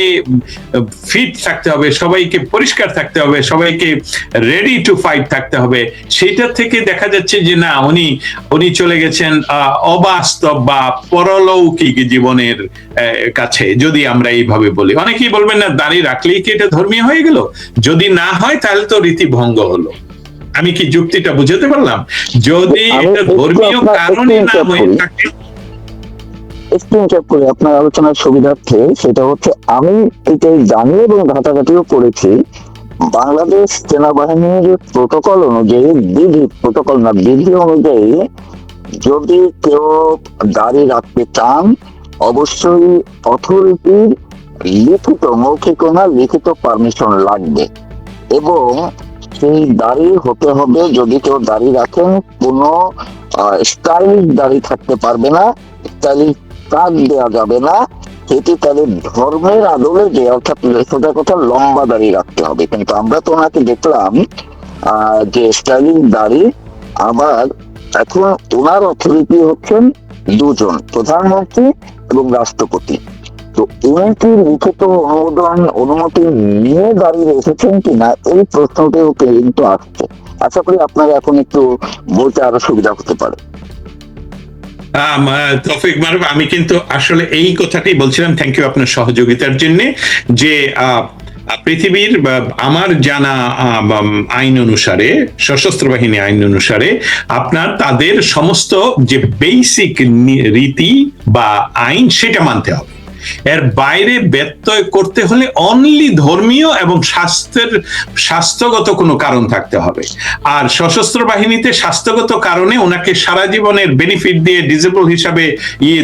ফিট থাকতে হবে, সবাইকে পরিষ্কার থাকতে হবে, সবাইকে রেডি টু ফাইট থাকতে হবে, সেটা থেকে দেখা যাচ্ছে যে না, উনি চলে গেছেন অবাস্তব বা পরলৌকিক জীবনের কাছে, যদি আমরা এইভাবে বলি। অনেকেই বলবেন না, দাঁড়িয়ে রাখলেই কি এটা ধর্মীয় হয়ে গেল? যদি না হয় তাহলে তো রীতি ভঙ্গ হলো। আমি কি যুক্তিটা বুঝাতে পারলাম? যদি এটা ধর্মীয় কারণে না হয়ে থাকে,
স্ক্রিনশট করে আপনার আলোচনার সুবিধার্থে, সেটা হচ্ছে আমি এটাই জানি এবং ঘাটাঘাটিও করেছি, বাংলাদেশ সেনাবাহিনীর প্রটোকল অনুযায়ী, বিধি অনুযায়ী, যদি কেউ দাড়ি রাখতে চান, অবশ্যই অথরিটির লিখিত, মৌখিক না লিখিত পারমিশন লাগবে। এবং সেই দাড়ি হতে হবে, যদি কেউ দাড়ি রাখেন, কোনো স্টাইলিশ দাড়ি থাকতে পারবে না, স্টাইলিশ কাজ দেওয়া যাবে না, সেটি তাদের ধর্মের আদলে যে, অর্থাৎ সোজা কথা লম্বা দাড়ি রাখতে হবে। কিন্তু আমরা তো ওনাকে দেখলাম যে স্টাইলিশ দাড়ি। আবার এখন ওনার অথরিটি হচ্ছেন দুজন, প্রধানমন্ত্রী এবং রাষ্ট্রপতি। তো উনি কি লিখিত অনুমতি নিয়ে দাঁড়িয়ে এসেছেন কিনা, এই প্রশ্নটিও কিন্তু আসছে। আশা করি আপনার এখন একটু বলতে আরো সুবিধা হতে পারে।
তৌফিক মারুফ, আমি কিন্তু আসলে এই কথাটাই বলছিলাম, থ্যাংক ইউ আপনার সহযোগিতার জন্য, যে পৃথিবীর আমার জানা আইন অনুসারে, সশস্ত্র বাহিনী আইন অনুসারে, আপনার তাদের সমস্ত যে বেসিক রীতি বা আইন, সেটা মানতে হবে। এর বাইরে ব্যত্যয় করতে হলে অনলি ধর্মীয় এবং স্বাস্থ্যগত কোনো কারণ থাকতে হবে। আর সশস্ত্র বাহিনীতে স্বাস্থ্যগত কারণে ওনাকে সারা জীবনের বেনিফিট দিয়ে, ডিসেবল হিসাবে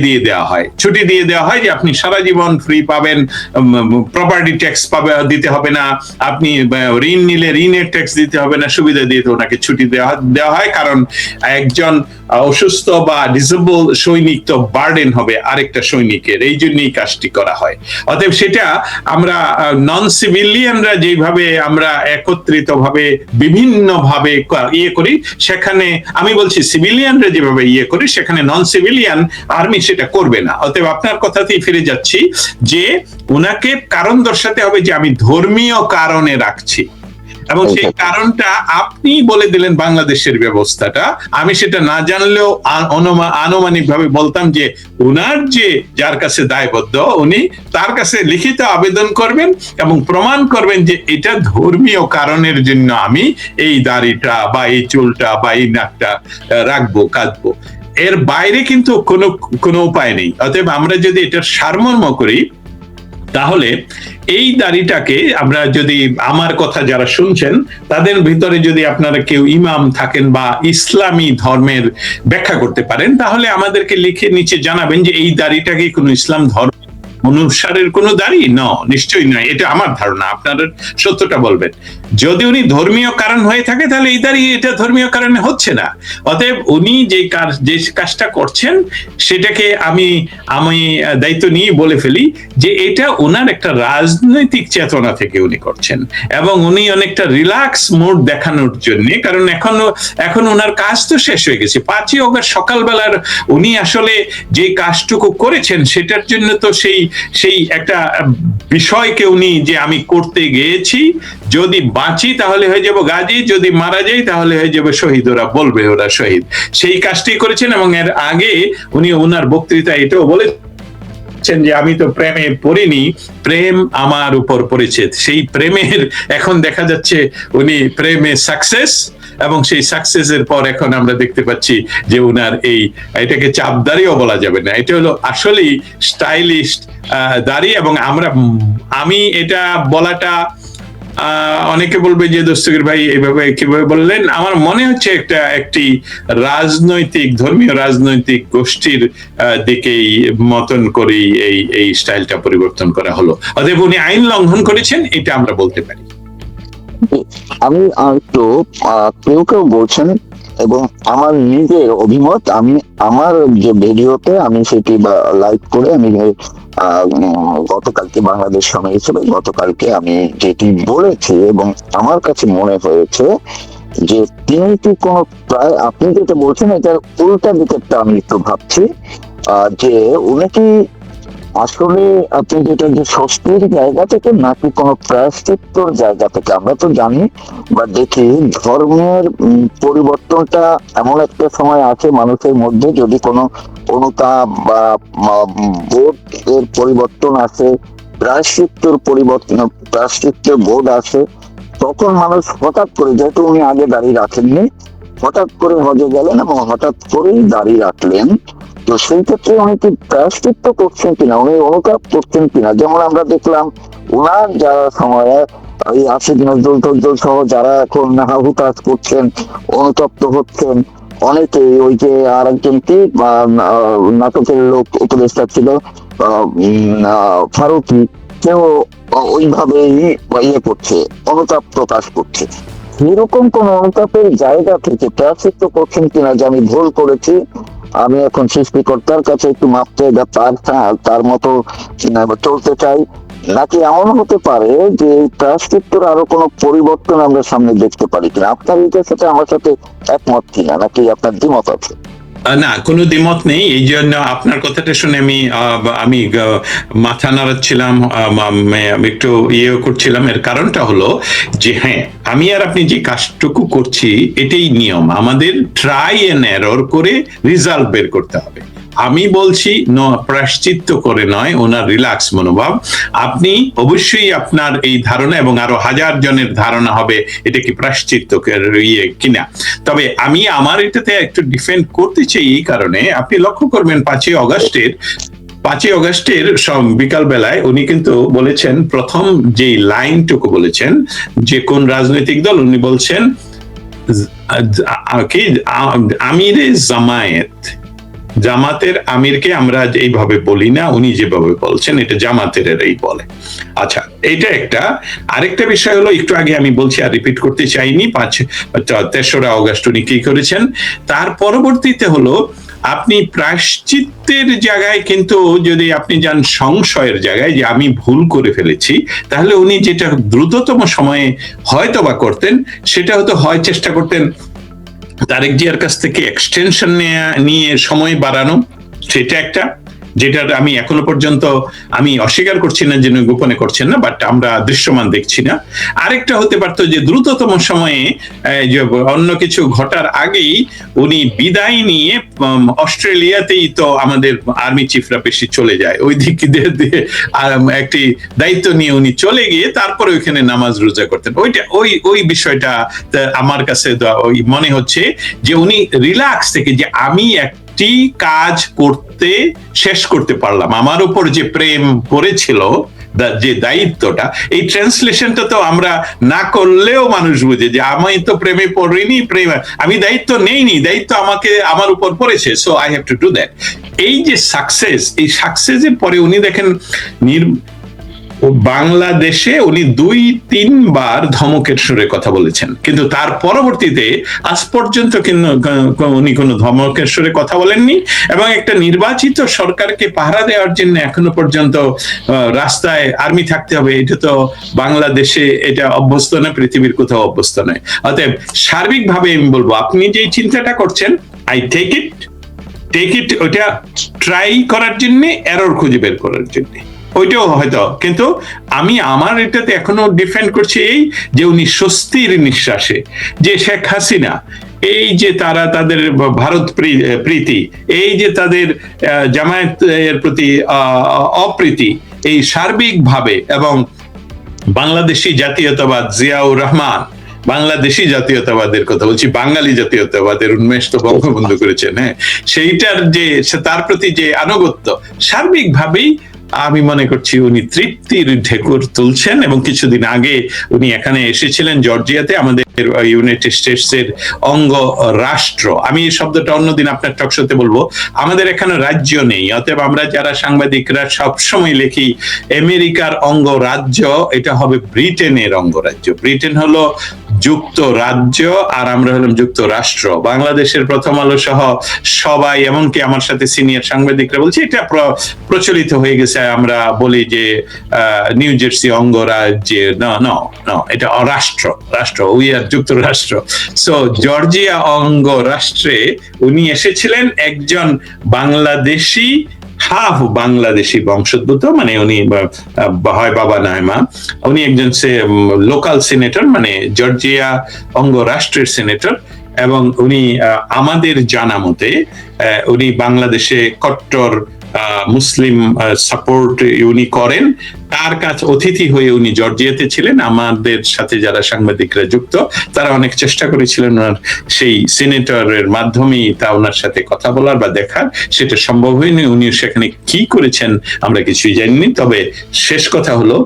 দিয়ে দেওয়া হয়, ছুটি দিয়ে দেওয়া হয়, যে আপনি সারা জীবন ফ্রি পাবেন, প্রপার্টি ট্যাক্স দিতে হবে না, আপনি ঋণ নিলে ঋণের ট্যাক্স দিতে হবে না, সুবিধা দিয়ে ওনাকে ছুটি দেওয়া হয়। কারণ একজন অসুস্থ বা ডিসেবল সৈনিক তো বার্ডেন হবে আরেকটা সৈনিকের, এই জন্যই কাজটি করা হয়। অতএব সেটা আমরা নন সিভিলিয়ানরা যেভাবে আমরা একত্রিত ভাবে বিভিন্ন ভাবে ইয়ে করি, সেখানে আমি বলছি সিভিলিয়ানরা যেভাবে ইয়ে করি সেখানে নন সিভিলিয়ান আর্মি সেটা করবে না। অতএব আপনার কথাতেই ফিরে যাচ্ছি যে উনাকে কারণ দর্শাতে হবে যে আমি ধর্মীয় কারণে রাখছি, এবং সেই কারণটা আপনি বলে দিলেন বাংলাদেশের ব্যবস্থাটা। আমি সেটা না জানলেও আনুমানিক ভাবে বলতাম যে উনার যে যার কাছে দায়বদ্ধ উনি তার কাছে লিখিত আবেদন করবেন এবং প্রমাণ করবেন যে এটা ধর্মীয় কারণের জন্য আমি এই দাড়িটা বা এই চুলটা বা এই নাকটা রাখবো, কাটবো। এর বাইরে কিন্তু কোনো উপায় নেই। অতএব আমরা যদি এটার সারমর্ম করি তাহলে এই দাড়িটাকে আমরা যদি, আমার কথা যারা শুনছেন তাদের ভিতরে যদি আপনারা কেউ ইমাম থাকেন বা ইসলামী ধর্মের ব্যাখ্যা করতে পারেন, তাহলে আমাদেরকে লিখে নিচে জানাবেন যে এই দাড়িটাকে কোনো ইসলাম ধর্ম অনুসারের কোনো দাড়ি? নিশ্চয়ই নয়, এটা আমার ধারণা। আপনারা সত্যটা বলবেন। যদি উনি ধর্মীয় কারণ হয়ে থাকে তাহলে এই দাড়ি এটা ধর্মীয় কারণে হচ্ছে না। অতএব উনি যে কাজটা করছেন সেটাকে আমি দায়িত্ব নিয়ে বলে ফেলি যে এটা ওনার একটা রাজনৈতিক চেতনা থেকে উনি করছেন, এবং উনি অনেকটা রিল্যাক্স মুড দেখানোর জন্য। কারণ এখন ওনার কাজ তো শেষ হয়ে গেছে। 5ই অগস্ট সকালবেলার উনি আসলে যে কাজটুকু করেছেন সেটার জন্য তো সেই একটা বিষয়কে উনি যে আমি করতে গিয়েছি, যদি বাঁচি তাহলে হয়ে যাব গাজী, যদি মারা যাই তাহলে হয়ে যাবে শহীদ, ওরা বলবে ওরা শহীদ, সেই কাজটি করেছেন। এবং এর আগে উনি ওনার বক্তৃতা এটাও বলেছেন যে আমি তো প্রেমে পড়িনি, প্রেম আমার উপর পড়েছে। সেই প্রেমের এখন দেখা যাচ্ছে উনি প্রেমে সাকসেস, এবং সেই সাকসেসের পর এখন আমরা দেখতে পাচ্ছি যে উনার এটাকে চাপ দাড়িও বলা যাবে না, এটা হলো আসলেই স্টাইলিশ দাড়ি। এবং আমি এটা বলাটা অনেকে বলবে যে দস্তগীর ভাই এইভাবে কিভাবে বললেন। আমার মনে হচ্ছে একটি ধর্মীয় রাজনৈতিক গোষ্ঠীর দিকেই মতন করেই এই স্টাইলটা পরিবর্তন করা হলো। অতএব উনি আইন লঙ্ঘন করেছেন, এটা আমরা বলতে পারি।
আমি একটু কেউ বলছেন, এবং আমার নিজের অভিমত, আমি আমার যে ভিডিওতে আমি সেটি লাইভ করে আমি গতকালকে বাংলাদেশ সময় হিসেবে গতকালকে আমি যেটি বলেছি, এবং আমার কাছে মনে হয়েছে যে তিনি কি কোনো প্রায় আপনি যেটা বলছেন এটার উল্টা দিকেরটা আমি একটু ভাবছি, যে উনি কি আসলে আপনি যেটা যে স্বস্তির জায়গা থেকে নাকি কোনো প্রায়শ্চিত্তর জায়গা থেকে। আমরা তো জানি বা দেখি ধর্মের পরিবর্তনটা এমন একটা সময় আছে মানুষের মধ্যে, যদি কোনো অনুতাপ বা বোধ এর পরিবর্তন আসে, প্রায়শ্চিত্তের বোধ আসে, তখন মানুষ হঠাৎ করে, যেহেতু উনি আগে দাঁড়িয়ে রাখেননি, হঠাৎ করে হজে গেলেন এবং হঠাৎ করেই দাঁড়িয়ে রাখলেন। তো সেই ক্ষেত্রে উনি কি প্রায়শ্চিত্ত করছেন কিনা, উনি অনুতাপ করছেন কিনা? যেমন আমরা দেখলাম উনার যারা সময়ে এই আশিক নজরুল টজরুল সহ যারা এখন হুতাশ করছেন, অনুতপ্ত হচ্ছেন অনেকে। ওই যে আর একজন কি নাটকের লোক উপদেষ্টা ছিল ফারুকি, কেউ ওইভাবে ইয়ে করছে, অনুতাপ প্রকাশ করছে। এরকম কোন অনুতাপের জায়গা থেকে প্রায়শ্চিত্ত করছেন কিনা যে আমি ভুল করেছি, আমি এখন সৃষ্টিকর্তার কাছে একটু মাপ চাই বা তার মতো চলতে চাই, নাকি এমন হতে পারে যে প্রায়শ্চিত্তর আরো কোনো পরিবর্তন আমরা সামনে দেখতে পারি কিনা? আপনার এটার সাথে আমার সাথে একমত কিনা, নাকি আপনার দ্বিমত আছে?
না, কোনো দ্বিমত নেই। এই জন্য আপনার কথাটা শুনে আমি মাথা নাড়াচ্ছিলাম, একটু ইয়ে করছিলাম। এর কারণটা হলো যে হ্যাঁ, আমি আর আপনি যে কাজটুকু করছি এটাই নিয়ম, আমাদের ট্রাই এন্ড এরর করে রেজাল্ট বের করতে হবে। আমি বলছি প্রায়শ্চিত্ত করে নয়, ওনার রিল্যাক্স মনোভাব। আপনি অবশ্যই আপনার এই ধারণা এবং আরো হাজার জনের ধারণা হবে এটা কি প্রায়শ্চিত্ত ইয়ে কিনা। তবে আমি আমার এটাতে একটু ডিফেন্ড করতে চাই এই কারণে, আপনি লক্ষ্য করবেন 5ই অগস্টের বিকাল বেলায় উনি কিন্তু বলেছেন, প্রথম যে লাইনটুকু বলেছেন যে কোন রাজনৈতিক দল, উনি বলছেন কি আমিরে জামাতের আমিরকে আমরা এইভাবে বলি না, উনি যেভাবে বলছেন এটা জামাতের এরাই বলে। আচ্ছা, এটা একটা। আরেকটা বিষয় হলো, একটু আগে আমি বলছি আর রিপিট করতে চাইনি, 3রা অগস্ট উনি কি করেছেন। তার পরবর্তীতে হলো আপনি প্রায়শ্চিত্তের জায়গায় কিন্তু যদি আপনি যান সংশয়ের জায়গায় যে আমি ভুল করে ফেলেছি, তাহলে উনি যেটা দ্রুততম সময়ে হয়তো বা করতেন সেটা হয়তো হয় চেষ্টা করতেন তারেক জিয়ার কাছ থেকে এক্সটেনশন নিয়ে সময় বাড়ানো, সেটা একটা, যেটা আমি এখনো পর্যন্ত আমি অস্বীকার করছি না যে গোপনে করছেন না, বাট আমরা দৃশ্যমান দেখছি না। আরেকটা হতে পারতো যে দ্রুততম সময়ে যে অন্য কিছু ঘটার আগেই উনি বিদায় নিয়ে অস্ট্রেলিয়াতেই তো আমাদের আর্মি চিফরা বেশি চলে যায়, ওই দিক দিয়ে একটি দায়িত্ব নিয়ে উনি চলে গিয়ে তারপরে ওইখানে নামাজ রোজা করতেন। ওই বিষয়টা আমার কাছে ওই মনে হচ্ছে যে উনি রিল্যাক্স থেকে যে আমি একটি কাজ করতে শেষ করতে পারলাম, আমার উপর যে প্রেম করেছিল, যে দায়িত্বটা, এই ট্রান্সলেশনটা তো আমরা না করলেও মানুষ বুঝে যে আমি তো প্রেমে পড়িনি, আমি দায়িত্ব নেইনি, দায়িত্ব আমার উপর পড়েছে, so I have to do that. এই যে সাকসেস, এই সাকসেসের পরে উনি দেখেন বাংলাদেশে উনি 2-3 বার ধমকের সুরে কথা বলেছেন, কিন্তু তার পরবর্তীতে আজ পর্যন্ত উনি কোনো ধমকের সুরে কথা বলেননি, এবং একটা নির্বাচিত সরকারকে পাহারা দেওয়ার জন্য এখনো পর্যন্ত রাস্তায় আর্মি থাকতে হবে, এটা তো বাংলাদেশে এটা অভ্যস্ত না, পৃথিবীর কোথাও অভ্যস্ত নয়। অতএব সার্বিকভাবে আমি বলবো আপনি যে চিন্তাটা করছেন, আই টেক ইট, ওইটা ট্রাই করার জন্য, এরর খুঁজে বের করার জন্য, ওইটাও হয়তো, কিন্তু আমি আমার এটাতে এখনো ডিফেন্ড করছি এই যে উনি স্বস্তির নিঃশ্বাসে যে শেখ হাসিনা, এই যে তারা তাদের ভারত প্রীতি, এই যে তাদের জামায়াতের প্রতি অপ্রীতি, এই সার্বিকভাবে, এবং বাংলাদেশি জাতীয়তাবাদ, জিয়াউর রহমান বাংলাদেশি জাতীয়তাবাদের কথা বলছি, বাঙালি জাতীয়তাবাদের উন্মেষ তো বঙ্গবন্ধু করেছেন, হ্যাঁ, সেইটার যে তার প্রতি যে আনুগত্য, সার্বিকভাবেই আমি মনে করছি উনি তৃপ্তির ঢেকুর তুলছেন। এবং কিছুদিন আগে উনি এখানে এসেছিলেন জর্জিয়াতে, আমাদের ইউনাইটেড স্টেটস এর অঙ্গ রাষ্ট্র, আমি এই শব্দটা অন্যদিন আপনার টকশোতে বলবো, আমাদের এখানে রাজ্য নেই, অতএব আমরা যারা সাংবাদিকরা সবসময় লিখি আমেরিকার অঙ্গরাজ্য, এটা হবে ব্রিটেনের অঙ্গরাজ্য। ব্রিটেন হলো যুক্তরাজ্য আর আমরা হলাম যুক্তরাষ্ট্র। বাংলাদেশের প্রথম আলো সহ সবাই, এমনকি আমার সাথে সিনিয়র সাংবাদিকরা বলছে এটা প্রচলিত হয়ে গেছে, আমরা বলি যে নিউ জার্সি অঙ্গরাজ্যে, না, এটা রাষ্ট্র, উই আর যুক্তরাষ্ট্র। সো জর্জিয়া অঙ্গরাষ্ট্রে উনি এসেছিলেন একজন বাংলাদেশি, হাফ বাংলাদেশি বংশোদ্ভূত, মানে উনি হয় বাবা নয় মা, উনি একজন লোকাল সিনেটর, মানে জর্জিয়া অঙ্গরাষ্ট্রের সিনেটর, এবং উনি আমাদের জানা মতে উনি বাংলাদেশে কট্টর মুসলিম সাপোর্ট উনি করেন। তার কাছে অতিথি হয়ে উনি জর্জিয়াতে ছিলেন। আমাদের সাথে যারা সাংবাদিকরা যুক্ত তারা অনেক চেষ্টা করেছিলেন ওনার সেই সিনেটরের মাধ্যমেই তা ওনার সাথে কথা বলার বা দেখার, সেটা সম্ভব হয়নি। উনি সেখানে কি করেছেন আমরা কিছুই জানিনি। তবে শেষ কথা হলো,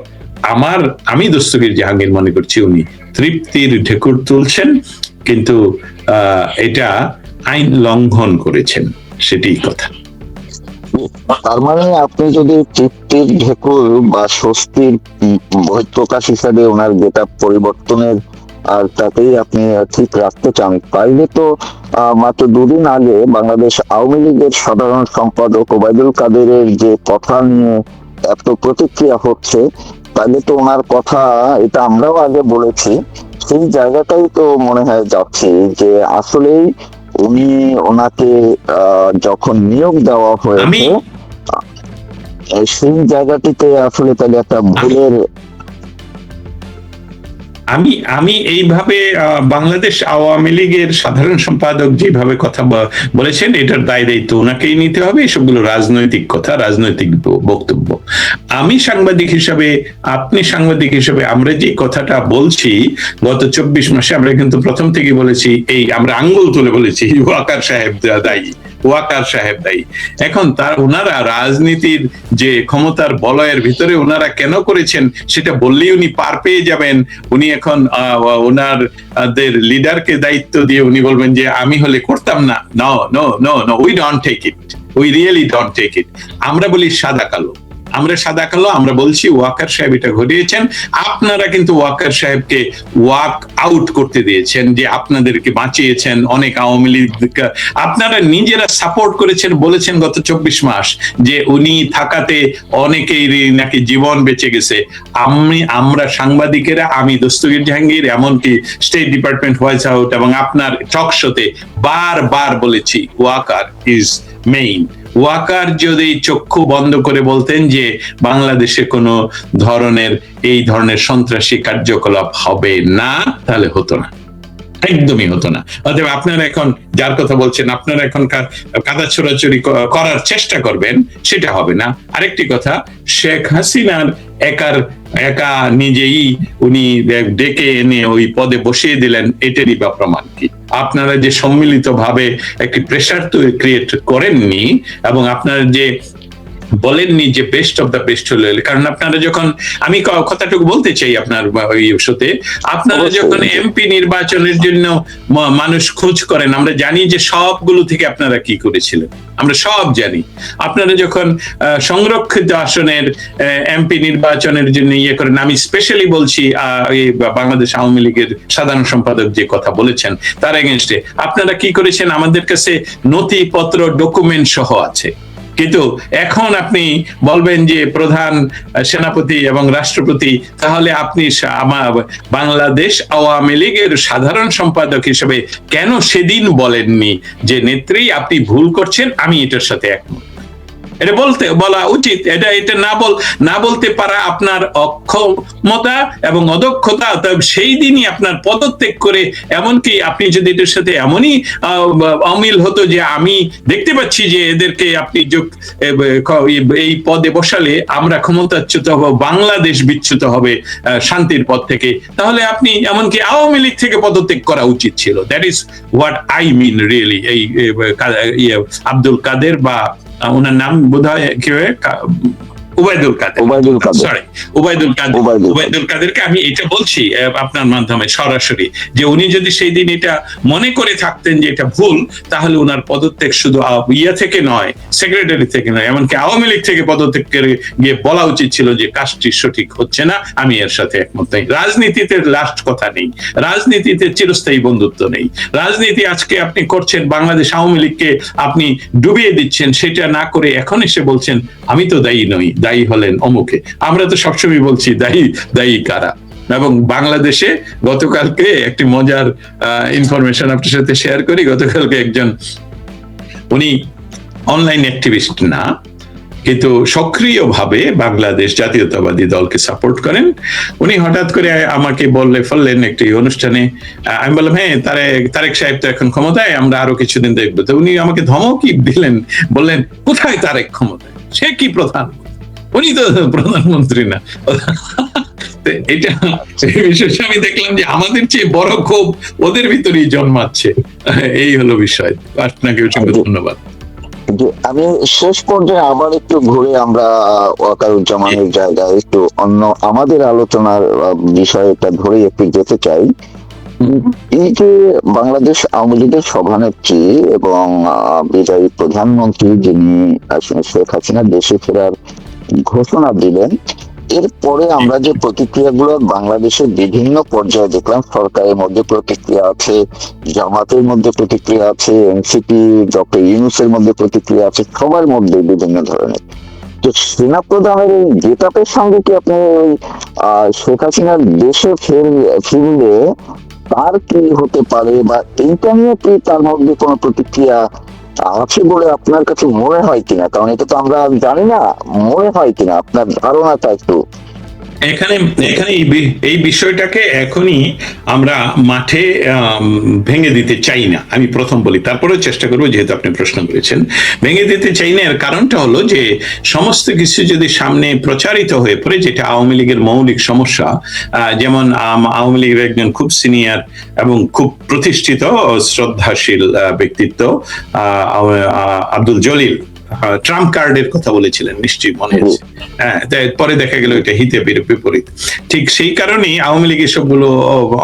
আমি দস্তগীর জাহাঙ্গীর মনে করছি উনি তৃপ্তির ঢেকুর তুলছেন, কিন্তু এটা আইন লঙ্ঘন করেছেন, সেটাই কথা।
তার মানে আপনি যদি তৃপ্তির ঢেকুর বা স্বস্তির বহিঃপ্রকাশ হিসাবে ওনার গেট আপ পরিবর্তনের আর তাতেই আপনি ঠিক রাখতে চান, তাইলে তো মাত্র 2 দিন আগে বাংলাদেশ আওয়ামী লীগের সাধারণ সম্পাদক ওবায়দুল কাদেরের যে কথা নিয়ে এত প্রতিক্রিয়া হচ্ছে, তাহলে তো ওনার কথা, এটা আমরাও আগে বলেছি, সেই জায়গাটাই তো মনে হয় যাচ্ছে যে আসলেই উনি ওনাকে যখন নিয়োগ দেওয়া হয়েছে সেই জায়গাটিতে আসলে তাহলে একটা ভুলের,
আমি এইভাবে বাংলাদেশ আওয়ামী লীগের সাধারণ সম্পাদক যেভাবে কথা বলেছেন, এটার দায় দায়িত্ব ওনাকেই নিতে হবে। এসবগুলো রাজনৈতিক কথা, রাজনৈতিক বক্তব্য। আমি সাংবাদিক হিসাবে, আপনি সাংবাদিক হিসাবে, আমরা যে কথাটা বলছি গত 24 মাসে, আমরা কিন্তু প্রথম থেকে বলেছি, আমরা আঙ্গুল তুলে বলেছি ওয়াকার সাহেব দায়ী। এখন ওনারা রাজনীতির যে ক্ষমতার বলয়ের ভিতরে ওনারা কেন করেছেন সেটা বললেই উনি পার পেয়ে যাবেন। উনি এখন ওনাদের লিডারকে দায়িত্ব দিয়ে উনি বলবেন যে আমি হলে করতাম না। No, we don't take it, we really don't take it. আমরা বলি সাদা কালো, আমরা সাদা কালো, আমরা বলছি ওয়াকার সাহেব এটা ঘটিয়েছেন, আপনারা কিন্তু ওয়াকার সাহেবকে ওয়াক আউট করতে দিয়েছেন, যে আপনাদেরকে বাঁচিয়েছেন অনেক আওয়ামী লীগ, আপনারা নিজেরা সাপোর্ট করেছেন, বলেছেন গত 24 মাস যে উনি থাকাতে অনেকেই নাকি জীবন বেঁচে গেছে। আমরা সাংবাদিকেরা, আমি দস্তগীর জাহাঙ্গীর, এমনকি স্টেট ডিপার্টমেন্ট, হোয়াইট হাউস এবং আপনার টক শোতে বারবার বলেছি ওয়াকার ইজ মেইন। ওয়াকার যদি চক্ষু বন্ধ করে বলতেন যে বাংলাদেশে কোনো ধরনের এই ধরনের সন্ত্রাসী কার্যকলাপ হবে না, তাহলে হতো না, একদমই হতো না। অতএব আপনারা এখন যার কথা বলছেন, আপনারা এখন কাদা ছোড়াছড়ি করার চেষ্টা করবেন, সেটা হবে না। আরেকটি কথা, শেখ হাসিনার একা নিজেই উনি ডেকে এনে ওই পদে বসিয়ে দিলেন, এটারই বা প্রমাণ কি? আপনারা যে সম্মিলিত ভাবে একটি প্রেসার ক্রিয়েট করেননি, এবং আপনারা যে বলেননি যে বেস্ট অফ দ্য বেস্ট হলো, কারণ আপনারা যখন, আমি কথাটুকু বলতে চাই আপনার ওই শোতে, আপনারা যখন এমপি নির্বাচনের জন্য মানুষ খোঁজ করেন, আমরা জানি যে সবগুলো থেকে আপনারা কি করেছিলেন, আমরা সব জানি। আপনারা যখন সংরক্ষিত আসনের এমপি নির্বাচনের জন্য ইয়ে করেন, আমি স্পেশালি বলছি বাংলাদেশ আওয়ামী লীগের সাধারণ সম্পাদক যে কথা বলেছেন তার এগেনস্টে, আপনারা কি করেছেন? আমাদের কাছে নথিপত্র ডকুমেন্ট সহ আছে। কিন্তু এখন আপনি বলবেন যে প্রধান সেনাপতি এবং রাষ্ট্রপতি, তাহলে আপনি বাংলাদেশ আওয়ামী লীগের সাধারণ সম্পাদক হিসেবে কেন সেদিন বলেননি যে নেত্রী আপনি ভুল করছেন, আমি এটার সাথে একমত? এটা বলা উচিত। এটা না বলতে পারা আপনার অক্ষমতা এবং অদক্ষতা। সেই দিনই আপনার পদত্যাগ করে, এমনকি আপনি যদি এদের সাথে এমনই অমিল হতো যে আমি দেখতে পাচ্ছি যে এদেরকে আপনি এই পদে বসালে আমরা ক্ষমতাচ্যুত হব, বাংলাদেশ বিচ্যুত হবে শান্তির পথ থেকে, তাহলে আপনি এমনকি আওয়ামী লীগ থেকে পদত্যাগ করা উচিত ছিল। That is what I mean really. এই আব্দুল কাদের বা ওনার নাম বোধহয় কি হয়, ওবায়দুল কাদেরকে আমি এটা বলছি আপনার মাধ্যমে সরাসরি, যে উনি যদি সেই দিন এটা মনে করে থাকতেন যে এটা ভুল, তাহলে উনার পদত্যাগ শুধু থেকে নয়, সেক্রেটারি থেকে নয়, এমনকি আওয়ামী লীগ থেকে পদত্যাগ করে গিয়ে বলা উচিত ছিল যে কাজটি সঠিক হচ্ছে না, আমি এর সাথে একমত নই। রাজনীতিতে লাস্ট কথা নেই, রাজনীতিতে চিরস্থায়ী বন্ধুত্ব নেই। রাজনীতি আজকে আপনি করছেন, বাংলাদেশ আওয়ামী লীগকে আপনি ডুবিয়ে দিচ্ছেন, সেটা না করে এখন এসে বলছেন আমি তো দায়ী নই, দায়ী হলেন অমুকে। আমরা তো সবসময় বলছি দায়ী কারা। এবং বাংলাদেশে গতকালকে একটি মজার ইনফরমেশন আপনার সাথে শেয়ার করি। গতকালকে একজন, উনি অনলাইন অ্যাক্টিভিস্ট না, কিন্তু সক্রিয়ভাবে বাংলাদেশ জাতীয়তাবাদী দলকে সাপোর্ট করেন, উনি হঠাৎ করে আমাকে ফললেন একটি অনুষ্ঠানে। আমি বললাম হ্যাঁ, তারেক সাহেব তো এখন ক্ষমতায়, আমরা আরো কিছুদিন দেখবো। তো উনি আমাকে ধমকি দিলেন, বললেন কোথায় তারেক ক্ষমতায়, সে কি প্রধান, উনি তো প্রধানমন্ত্রী না। এটা বিশেষ আমি দেখলাম যে আমাদের চেয়ে বড় ক্ষোভ ওদের ভিতরেই জন্মাচ্ছে। এই হলো বিষয়। আপনাকে অসংখ্য ধন্যবাদ।
আমি শেষ পর্যায়ে আবার একটু ঘুরে আমরা ওয়াকারুজ্জামানের জায়গায় একটু অন্য আমাদের আলোচনার বিষয়টা ধরে একটু যেতে চাই। এই যে বাংলাদেশ আওয়ামী লীগের সভানেত্রী এবং বিদায়ী প্রধানমন্ত্রী, যিনি শেখ হাসিনা দেশে ফেরার ঘোষণা দিলেন, এরপরে আমরা যে প্রতিক্রিয়াগুলো বাংলাদেশের বিভিন্ন পর্যায়ে দেখলাম, সরকারের মধ্যে প্রতিক্রিয়া আছে, জামাতের মধ্যে প্রতিক্রিয়া আছে, এনসিপি ডক্টর ইউনূসের মধ্যে প্রতিক্রিয়া আছে, সবার মধ্যে বিভিন্ন ধরনের। তো সেনা প্রধানের এই গেটআপের সঙ্গে কি আপনি শেখ হাসিনার দেশে ফিরলে তার কি হতে পারে, বা এইটা নিয়ে কি তার মধ্যে কোনো প্রতিক্রিয়া আছে বলে আপনার কাছে মনে হয় কিনা? কারণ এটা তো আমরা জানি না, মনে হয় কিনা আপনার ধারণাটা একটু।
এখানে এই বিষয়টাকে এখনই আমরা মাঠে ভেঙে দিতে চাই না, আমি প্রথম বলি, তারপরেও চেষ্টা করবো, যেহেতু আপনি প্রশ্ন করেছেন। ভেঙে দিতে চাই না, এর কারণটা হলো যে সমস্ত কিছু যদি সামনে প্রচারিত হয়ে পড়ে, যেটা আওয়ামী লীগের মৌলিক সমস্যা, যেমন আওয়ামী লীগের একজন খুব সিনিয়র এবং খুব প্রতিষ্ঠিত শ্রদ্ধাশীল ব্যক্তিত্ব আব্দুল জলিল, ট্রাম্প কার্ডের কথা বলেছিলেন, নিশ্চয়ই মনে আছে। হ্যাঁ, পরে দেখা গেল এটা হিতে বিপরীত। ঠিক সেই কারণেই আওয়ামী লীগ এসবগুলো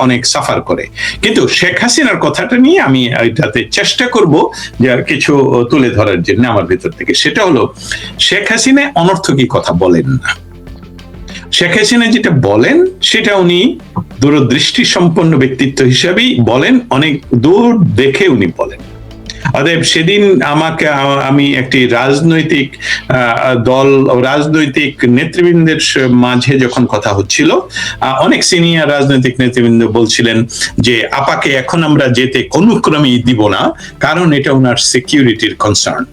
অনেক সাফার করে। কিন্তু শেখ হাসিনার কথাটা নিয়ে আমি এটাতে চেষ্টা করব যে কিছু তুলে ধরার জন্য আমার ভেতর থেকে। সেটা হলো, শেখ হাসিনা অনর্থকী কথা বলেন না। শেখ হাসিনা যেটা বলেন সেটা উনি দূরদৃষ্টি সম্পন্ন ব্যক্তিত্ব হিসাবেই বলেন, অনেক দূর দেখে উনি বলেন। অতএব সেদিন আমি একটি রাজনৈতিক দল, রাজনৈতিক নেতৃবৃন্দের মাঝে যখন কথা হচ্ছিল, অনেক সিনিয়র রাজনৈতিক নেতৃবৃন্দ বলছিলেন যে আপাকে এখন আমরা যেতে কোনো ক্রমেই দিব না, কারণ এটা ওনার সিকিউরিটির কনসার্ন।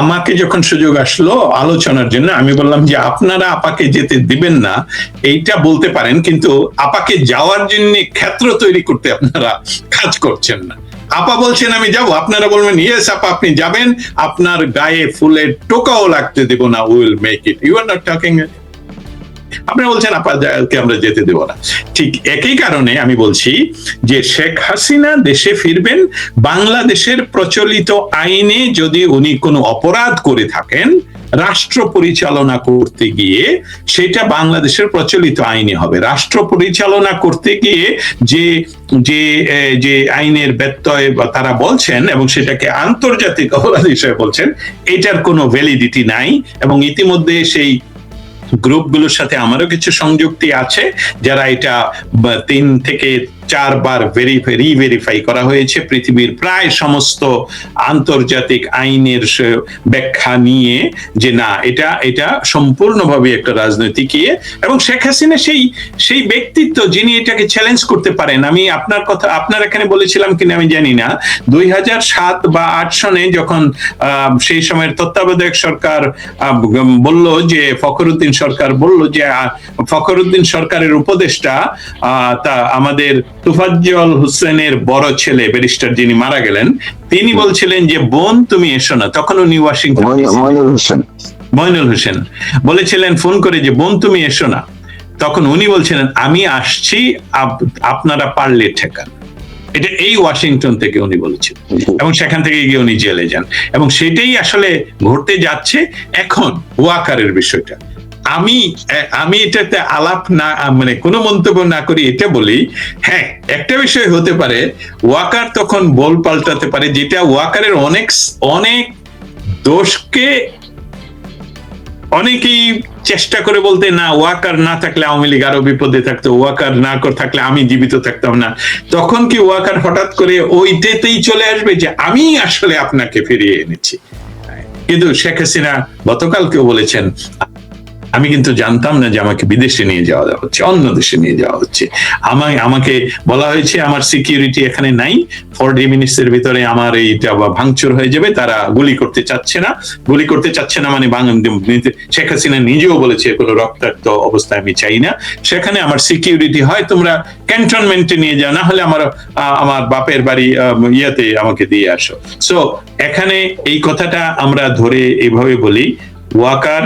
আমাকে যখন সুযোগ আসলো আলোচনার জন্য, আমি বললাম যে আপনারা আপাকে যেতে দিবেন না এইটা বলতে পারেন, কিন্তু আপাকে যাওয়ার জন্য ক্ষেত্র তৈরি করতে আপনারা কাজ করছেন না। আপা বলছেন আমি যাব, আপনারা বলবেন ইয়েস আপা আপনি যাবেন, আপনার গায়ে ফুলের টোকাও লাগতে দেব না, will make it. You are not talking. আপনারা বলছেন আপাকে আমরা যেতে দেব না। ঠিক একই কারণে আমি বলছি যে শেখ হাসিনা দেশে ফিরবেন, বাংলাদেশের প্রচলিত আইনে যদি উনি কোনো অপরাধ করে থাকেন রাষ্ট্র পরিচালনা করতে গিয়ে, সেটা বাংলাদেশের প্রচলিত আইনে হবে। রাষ্ট্র পরিচালনা করতে গিয়ে যে যে যে আইনের ব্যত্যয় তারা বলছেন এবং সেটাকে আন্তর্জাতিক অপরাধ হিসেবে বলছেন, এটার কোনো ভ্যালিডিটি নাই। এবং ইতিমধ্যে সেই গ্রুপগুলোর সাথে আমারও কিছু সংযুক্তি আছে, যারা এটা 3 থেকে 4 বার ভেরিফাই করা হয়েছে পৃথিবীর প্রায় সমস্ত আন্তর্জাতিক আইনের ব্যাখ্যা নিয়ে, যে না এটা সম্পূর্ণভাবে একটা রাজনৈতিক ইয়ে। এবং শেখ হাসিনা সেই ব্যক্তিত্ব যিনি এটাকে চ্যালেঞ্জ করতে পারেন। আমি আপনার এখানে বলেছিলাম কিনা আমি জানি না, 2007 বা 8 সনে যখন সেই সময়ের তত্ত্বাবধায়ক সরকার বলল যে ফখরুদ্দিন সরকার বলল যে ফখরুদ্দিন সরকারের উপদেষ্টা তা আমাদের তোফাজ্জল হোসেনের বড় ছেলে ব্যারিস্টার যিনি মারা গেলেন, তিনি বলছিলেন যে বোন তুমি এসো না। তখন উনি ওয়াশিংটন, মইনুল হোসেন বলেছিলেন ফোন করে যে বোন তুমি এসো না। তখন উনি বলছিলেন আমি আসছি, আপনারা পারলে ঠেকান। এটা এই ওয়াশিংটন থেকে উনি বলেছিলেন, এবং সেখান থেকে গিয়ে উনি জেলে যান। এবং সেটাই আসলে ঘটতে যাচ্ছে এখন ওয়াকারের বিষয়টা। আমি এটাতে আলাপ না, মানে কোনো মন্তব্য না করি এটা বলি, হ্যাঁ একটা বিষয় হতে পারে, ওয়াকার তখন বল পাল্টাতে পারে, যেটা ওয়াকারের অনেক দোষকে অনেকেই চেষ্টা করে বলতে, না ওয়াকার না থাকলে আওয়ামী লীগ আরো বিপদে থাকতো, ওয়াকার না থাকলে আমি জীবিত থাকতাম না। তখন কি ওয়াকার হঠাৎ করে ওইটাতেই চলে আসবে যে আমি আসলে আপনাকে ফিরিয়ে এনেছি? কিন্তু শেখ হাসিনা গতকালকেও বলেছেন আমি কিন্তু জানতাম না যে আমাকে বিদেশে নিয়ে যাওয়া হচ্ছে, অন্য দেশে নিয়ে যাওয়া হচ্ছে। আমাকে বলা হয়েছে আমার সিকিউরিটি এখানে নাই, 40 মিনিটসের ভিতরে আমার এইটা ভাঙচুর হয়ে যাবে, তারা গুলি করতে চাচ্ছে না মানে শেখ হাসিনা নিজেও বলেছে কোনো রক্তাক্ত অবস্থায় আমি চাই না, সেখানে আমার সিকিউরিটি হয় তোমরা ক্যান্টনমেন্টে নিয়ে যাও, না হলে আমার বাপের বাড়ি ইয়াতে আমাকে দিয়ে আসো। সো এখানে এই কথাটা আমরা ধরে এইভাবে বলি, ওয়াকার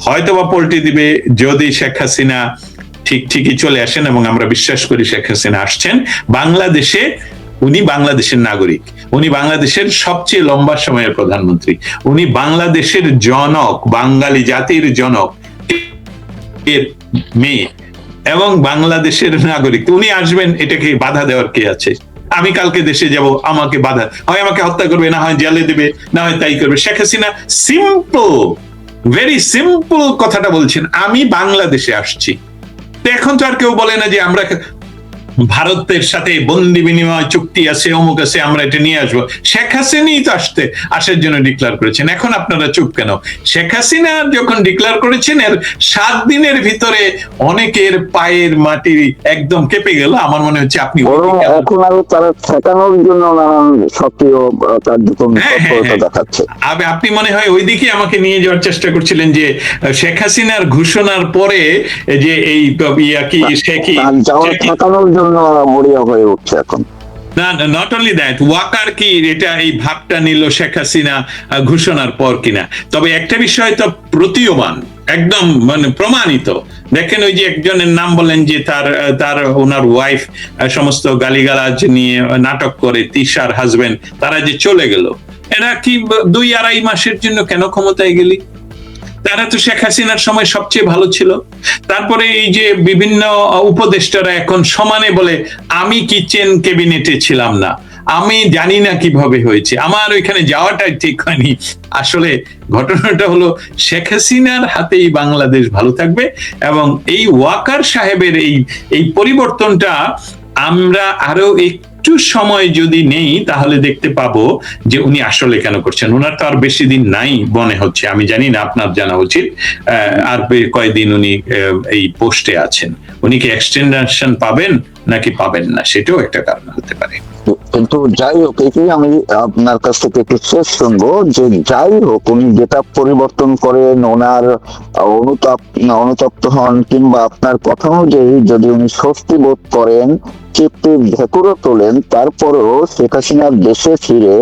হয়তো বা পল্টি দিবে যদি শেখ হাসিনা ঠিকই চলে আসেন, এবং আমরা বিশ্বাস করি শেখ হাসিনা আসছেন বাংলাদেশে। উনি বাংলাদেশের নাগরিক, উনি বাংলাদেশের সবচেয়ে লম্বা সময়ের প্রধানমন্ত্রী, উনি বাংলাদেশের জনক, বাঙালি জাতির জনক এর মেয়ে এবং বাংলাদেশের নাগরিক। উনি আসবেন, এটাকে বাধা দেওয়ার কে আছে? আমি কালকে দেশে যাব, আমাকে বাধা, হয় আমাকে হত্যা করবে, না হয় জেলে দেবে, না হয় তাই করবে। শেখ হাসিনা ভেরি সিম্পল কথাটা বলছেন, আমি বাংলাদেশে আসছি। তো এখন তো আর কেউ বলে না যে আমরা ভারতের সাথে বন্দি বিনিময় চুক্তি আছে, অমুক আছে, আমরা এটা নিয়ে আসবো। শেখ হাসিনাই তো আসার জন্য ডিক্লেয়ার করেছেন, এখন আপনারা চুপ কেন? শেখ হাসিনা যখন ডিক্লেয়ার করেছেন এর 7 দিনের ভিতরে অনেকের পায়ের মাটি একদম কেঁপে গেল। আমার মনে হচ্ছে আপনি
এখন আরো তারা ঠেকানোর জন্য নানান সক্রিয় কার্যক্রম দেখাচ্ছে।
আপনি মনে হয় ওইদিকে আমাকে নিয়ে যাওয়ার চেষ্টা করছিলেন, যে শেখ হাসিনার ঘোষণার পরে যে এই
ঠেকানোর জন্য মরিয়া হয়ে উঠছে এখন।
না, নট অনলি দ্যাট, ওয়াকার কি এটা এই ভাবটা নিল শেখ হাসিনা ঘোষণার পর কিনা? তবে একটা বিষয় তো প্রতীয়মান, একদম মানে প্রমাণিত। দেখেন ওই যে একজনের নাম বলেন যে তার ওনার ওয়াইফ সমস্ত গালিগালাজ নিয়ে নাটক করে, তিশার হাজবেন্ড, তারা যে চলে গেল, এরা কি 2-2.5 মাসের জন্য কেন ক্ষমতায় গেলি? তারা তো শেখ হাসিনার সময় সবচেয়ে ভালো ছিল। তারপরে এই যে বিভিন্ন উপদেষ্টারা এখন সমানে বলে আমি কিচেন ক্যাবিনেটে ছিলাম না, আমি জানি না কিভাবে হয়েছে, আমার ওইখানে যাওয়াটাই ঠিক হয়নি। আসলে ঘটনাটা হলো শেখ হাসিনার হাতেই বাংলাদেশ ভালো থাকবে, এবং এই ওয়াকার সাহেবের এই পরিবর্তনটা আমরা আরো একটু সময় যদি নেই তাহলে দেখতে পাবো যে উনি আসলে কেন করছেন। ওনার তো আর বেশি দিন নাই মনে হচ্ছে, আমি জানি না, আপনার জানা উচিত। আর কয়দিন উনি এই পোস্টে আছেন, উনি কি এক্সটেনশন পাবেন নাকি পাবেন না, সেটাও একটা কারণ হতে পারে।
কিন্তু যাই হোক, এটাই আমি আপনার কাছ থেকে একটু শেষ শুনবো যে যাই হোক উনি যেটা পরিবর্তন করেন, ওনার অনুতপ্ত হন, কিংবা আপনার কথা অনুযায়ী যদি উনি স্বস্তি বোধ করেন, চিত্তির ঢেকুরও তোলেন, তারপরেও শেখ হাসিনার দেশে ফিরে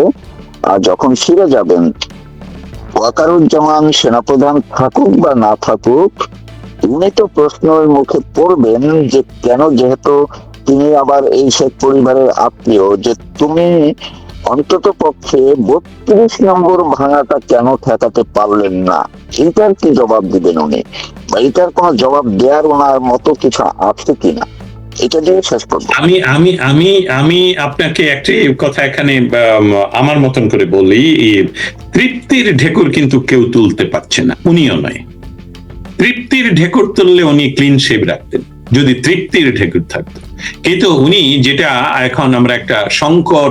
যখন ফিরে যাবেন, ওয়াকারুজ্জামান সেনাপ্রধান থাকুক বা না থাকুক, উনি তো প্রশ্নের মুখে পড়বেন যে কেন, যেহেতু তিনি আবার এই শেখ পরিবারের আত্মীয়, যে তুমি অন্তত পক্ষে 32 নম্বর ভাঙাটা কেন ঠেকাতে পারলেন না। এটার কি জবাব দিবেন উনি, বা এটার কোন জবাব দেওয়ার ওনার মতো কিছু আছে কিনা, এটা দিয়ে শেষ করবো।
আমি আমি আমি আমি আপনাকে একটি কথা এখানে আমার মতন করে বলি, তৃপ্তির ঢেকুর কিন্তু কেউ তুলতে পারছে না, উনিও নয়। তৃপ্তির ঢেকুর তুললে উনি ক্লিন শেভ রাখতেন যদি তৃপ্তির ঢেকুর থাকতো, কিন্তু উনি যেটা এখন আমরা একটা সংকর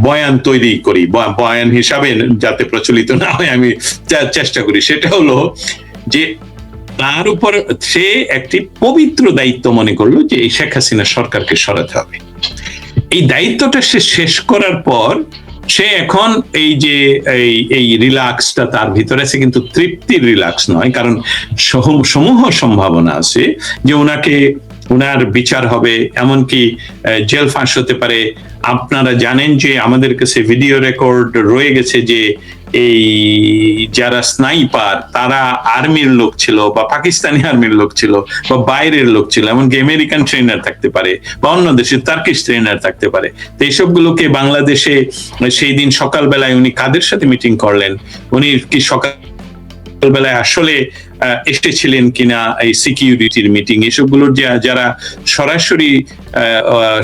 বয়ান তৈরি করি, বয়ান হিসাবে যাতে প্রচলিত না হয় আমি চেষ্টা করি, সেটা হলো যে তার উপর সে একটি পবিত্র দায়িত্ব মনে করলো যে এই শেখ হাসিনা সরকারকে সরাতে হবে। এই দায়িত্বটা সে শেষ করার পর সে এখন এই যে এই রিল্যাক্সটা তার ভিতরে আছে, কিন্তু তৃপ্তির রিল্যাক্স নয়, কারণ সমূহ সম্ভাবনা আছে যে উনার বিচার হবে, এমনকি জেল ফাঁস হতে পারে। আপনারা জানেন যে আমাদের কাছে ভিডিও রেকর্ড রয়ে গেছে যে এই যারা স্নাইপার তারা আর্মির লোক ছিল, বা পাকিস্তানি আর্মির লোক ছিল, বা বাইরের লোক ছিল, এমনকি আমেরিকান ট্রেনার থাকতে পারে, বা অন্য দেশের টার্কিশ ট্রেনার থাকতে পারে। তো এইসবগুলোকে বাংলাদেশে সেই দিন সকালবেলায় উনি কাদের সাথে মিটিং করলেন, উনি কি সকালবেলায় আসলে এসেছিলেন কিনা এই সিকিউরিটির মিটিং, এসবগুলোর যারা সরাসরি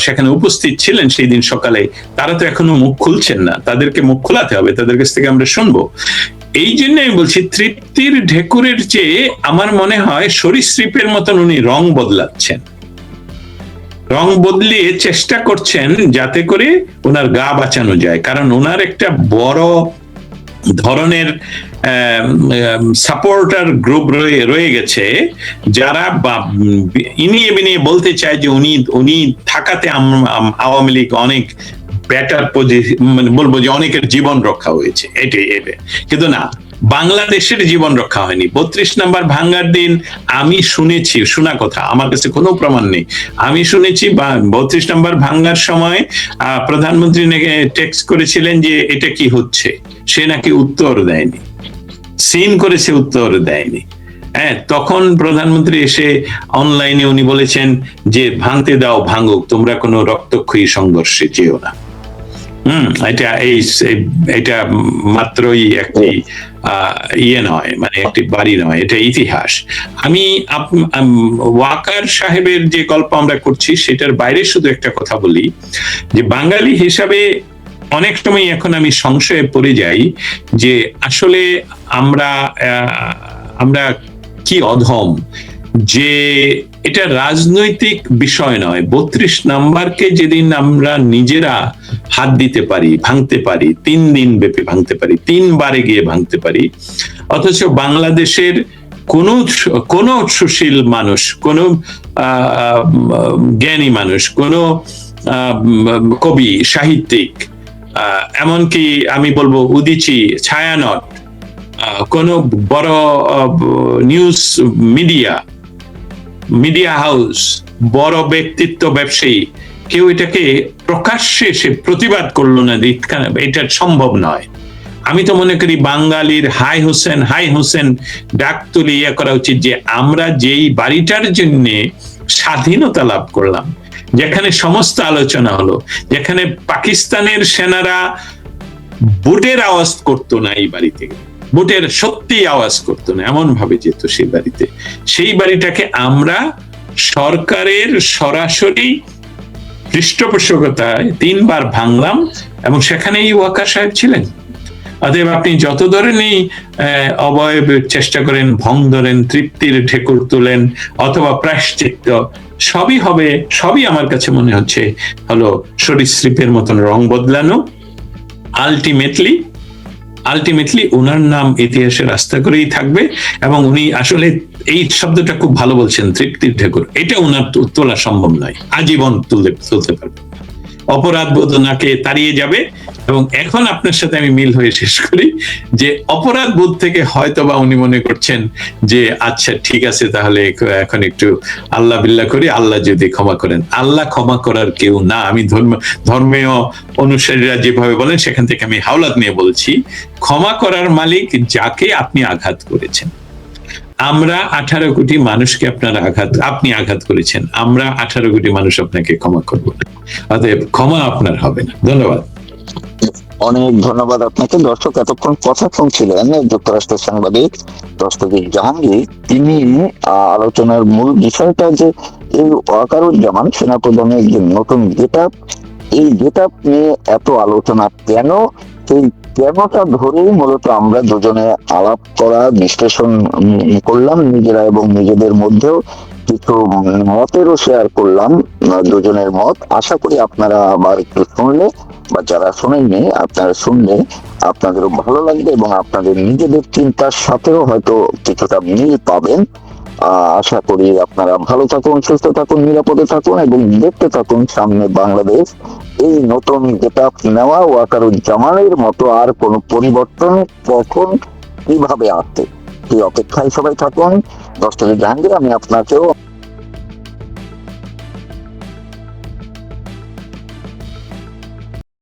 সেখানে উপস্থিত ছিলেন সেই দিন সকালে, তারা তো এখনো মুখ খুলছেন না, তাদেরকে মুখ খোলাতে হবে, তাদের কাছ থেকে আমরা শুনবো। এই জন্য আমি বলছি তৃপ্তির ঢেকুরের চেয়ে আমার মনে হয় সরীসৃপের মতন উনি রং বদলাচ্ছেন, রং বদলিয়ে চেষ্টা করছেন যাতে করে ওনার গা বাঁচানো যায়। কারণ ওনার একটা বড় ধরনের সাপোর্টার গ্রুপ রয়ে গেছে, যারা ইনিয়ে বিনিয়ে বলতে চায় যে উনি থাকাতে আওয়ামী লীগ অনেক বেটার মানে বলবো যে অনেকের জীবন রক্ষা হয়েছে, এটাই। কিন্তু না, বাংলাদেশের জীবন রক্ষা হয়নি। 32 নম্বর ভাঙ্গার দিন আমি শুনেছি, শোনা কথা, আমার কাছে কোনো প্রমাণ নেই, আমি শুনেছি 32 নম্বর ভাঙ্গার সময় প্রধানমন্ত্রী নাকি টেক্সট করেছিলেন যে এটা কি হচ্ছে, সে নাকি উত্তর দেয়নি, সিন করেছে উত্তর দেয়নি। হ্যাঁ, তখন প্রধানমন্ত্রী এসে অনলাইনে উনি বলেছেন যে ভাঙতে দাও, ভাঙুক, তোমরা কোনো রক্তক্ষয়ী সংঘর্ষে যেও না। এটা মাত্রই একটি ইয়ে নয়, মানে একটি বাড়ি নয়, এটা ইতিহাস। আমি ওয়াকার সাহেবের যে গল্প আমরা করছি সেটার বাইরে শুধু একটা কথা বলি, যে বাঙালি হিসাবে অনেক সময় এখন আমি সংশয়ে পড়ে যাই যে আসলে আমরা কি অধম, যে এটা রাজনৈতিক বিষয় নয়। 32 নাম্বারকে যেদিন আমরা নিজেরা হাত দিতে পারি, ভাঙতে পারি, 3 দিন ব্যাপী ভাঙতে পারি, 3 বারে গিয়ে ভাঙতে পারি, অথচ বাংলাদেশের কোন সুশীল মানুষ, কোন জ্ঞানী মানুষ, কোন কবি, সাহিত্যিক, এমনকি আমি বলবো উদীচী, ছায়ানট, কোন বড় নিউজ মিডিয়া হাউস, বড় ব্যক্তিত্ব, ব্যবসায়ী, কেউ এটাকে প্রকাশ্যে সে প্রতিবাদ করলো না, এটা সম্ভব নয়। আমি তো মনে করি বাঙালির হাই হোসেন ডাক তুলে ইয়ে করা উচিত যে আমরা যেই বাড়িটার জন্য স্বাধীনতা লাভ করলাম, যেখানে সমস্ত আলোচনা হলো, যেখানে পাকিস্তানের সেনারা বুটের আওয়াজ করতো না এই বাড়িতে, বুটের সত্যি আওয়াজ করতো না, এমন ভাবে যেত সেই বাড়িতে। সেই বাড়িটাকে আমরা সরকারের সরাসরি পৃষ্ঠপোষকতায় 3 বার ভাঙলাম, এবং সেখানেই ওয়াকার সাহেব ছিলেন। অতএব আপনি যত ধরনেরই অবয়ব চেষ্টা করেন, ভং ধরেন, তৃপ্তির ঠেকুর তুলেন, অথবা প্রায়শ্চিত্ত, সবই হবে, সবই আমার কাছে মনে হচ্ছে হলো সরীসৃপের মতন রং বদলানো। আলটিমেটলি উনার নাম ইতিহাসে রাস্তা করেই থাকবে, এবং উনি আসলে এই শব্দটা খুব ভালো বলছেন, তৃপ্তির ঠেকুর, এটা উনার তোলা সম্ভব নয়, আজীবন তুলতে পারবে। অপরাধ বোধ ওনাকে তাড়িয়ে যাবে। এবং এখন আপনার সাথে আমি মিল হয়ে শেষ করি যে অপরাধ বোধ থেকে হয়তো বা উনি মনে করছেন যে আচ্ছা ঠিক আছে, তাহলে এখন একটু আল্লাহ বিল্লাহ করি, আল্লাহ যদি ক্ষমা করেন। আল্লাহ ক্ষমা করার কেউ না। আমি ধর্মীয় অনুসারীরা যেভাবে বলেন সেখান থেকে আমি হাওলাত নিয়ে বলছি, ক্ষমা করার মালিক যাকে আপনি আঘাত করেছেন। আমরা 18 কোটি মানুষকে আপনি আঘাত করেছেন, আমরা 18 কোটি মানুষ আপনাকে ক্ষমা করবো না, অতএব ক্ষমা আপনার হবে না। ধন্যবাদ।
অনেক ধন্যবাদ আপনাকে। দর্শক এতক্ষণ কথা শুনছিলেন যুক্তরাষ্ট্রের সাংবাদিক দস্তগীর জাহাঙ্গীর। তিনি আলোচনার মূল বিষয়টা যে এই ওয়াকারুজ্জামান সেনাপ্রধানের যে নতুন গেটআপ, এই গেটআপ নিয়ে এত আলোচনা কেন, সেই কেনটা ধরেই মূলত আমরা দুজনে আলাপ করা, বিশ্লেষণ করলাম নিজেরা, এবং নিজেদের মধ্যেও কিছু মতেরও শেয়ার করলাম, দুজনের মত। আশা করি আপনারা আবার একটু শুনলে, বা যারা শোনেননি আপনারা শুনলে আপনাদেরও ভালো লাগবে, এবং আপনাদের নিজেদের চিন্তার সাথেও হয়তো কিছুটা মিল পাবেন। আশা করি আপনারা ভালো থাকুন, সুস্থ থাকুন, নিরাপদে থাকুন, এবং দেখতে থাকুন সামনে বাংলাদেশ এই নতুন গেটআপ নেওয়া ওয়াকারুজ্জামানের মতো আর কোন পরিবর্তন কখন কিভাবে আসে, সেই অপেক্ষায় সবাই থাকুন। দস্তগীর জাহাঙ্গীর, আমি আপনাকেও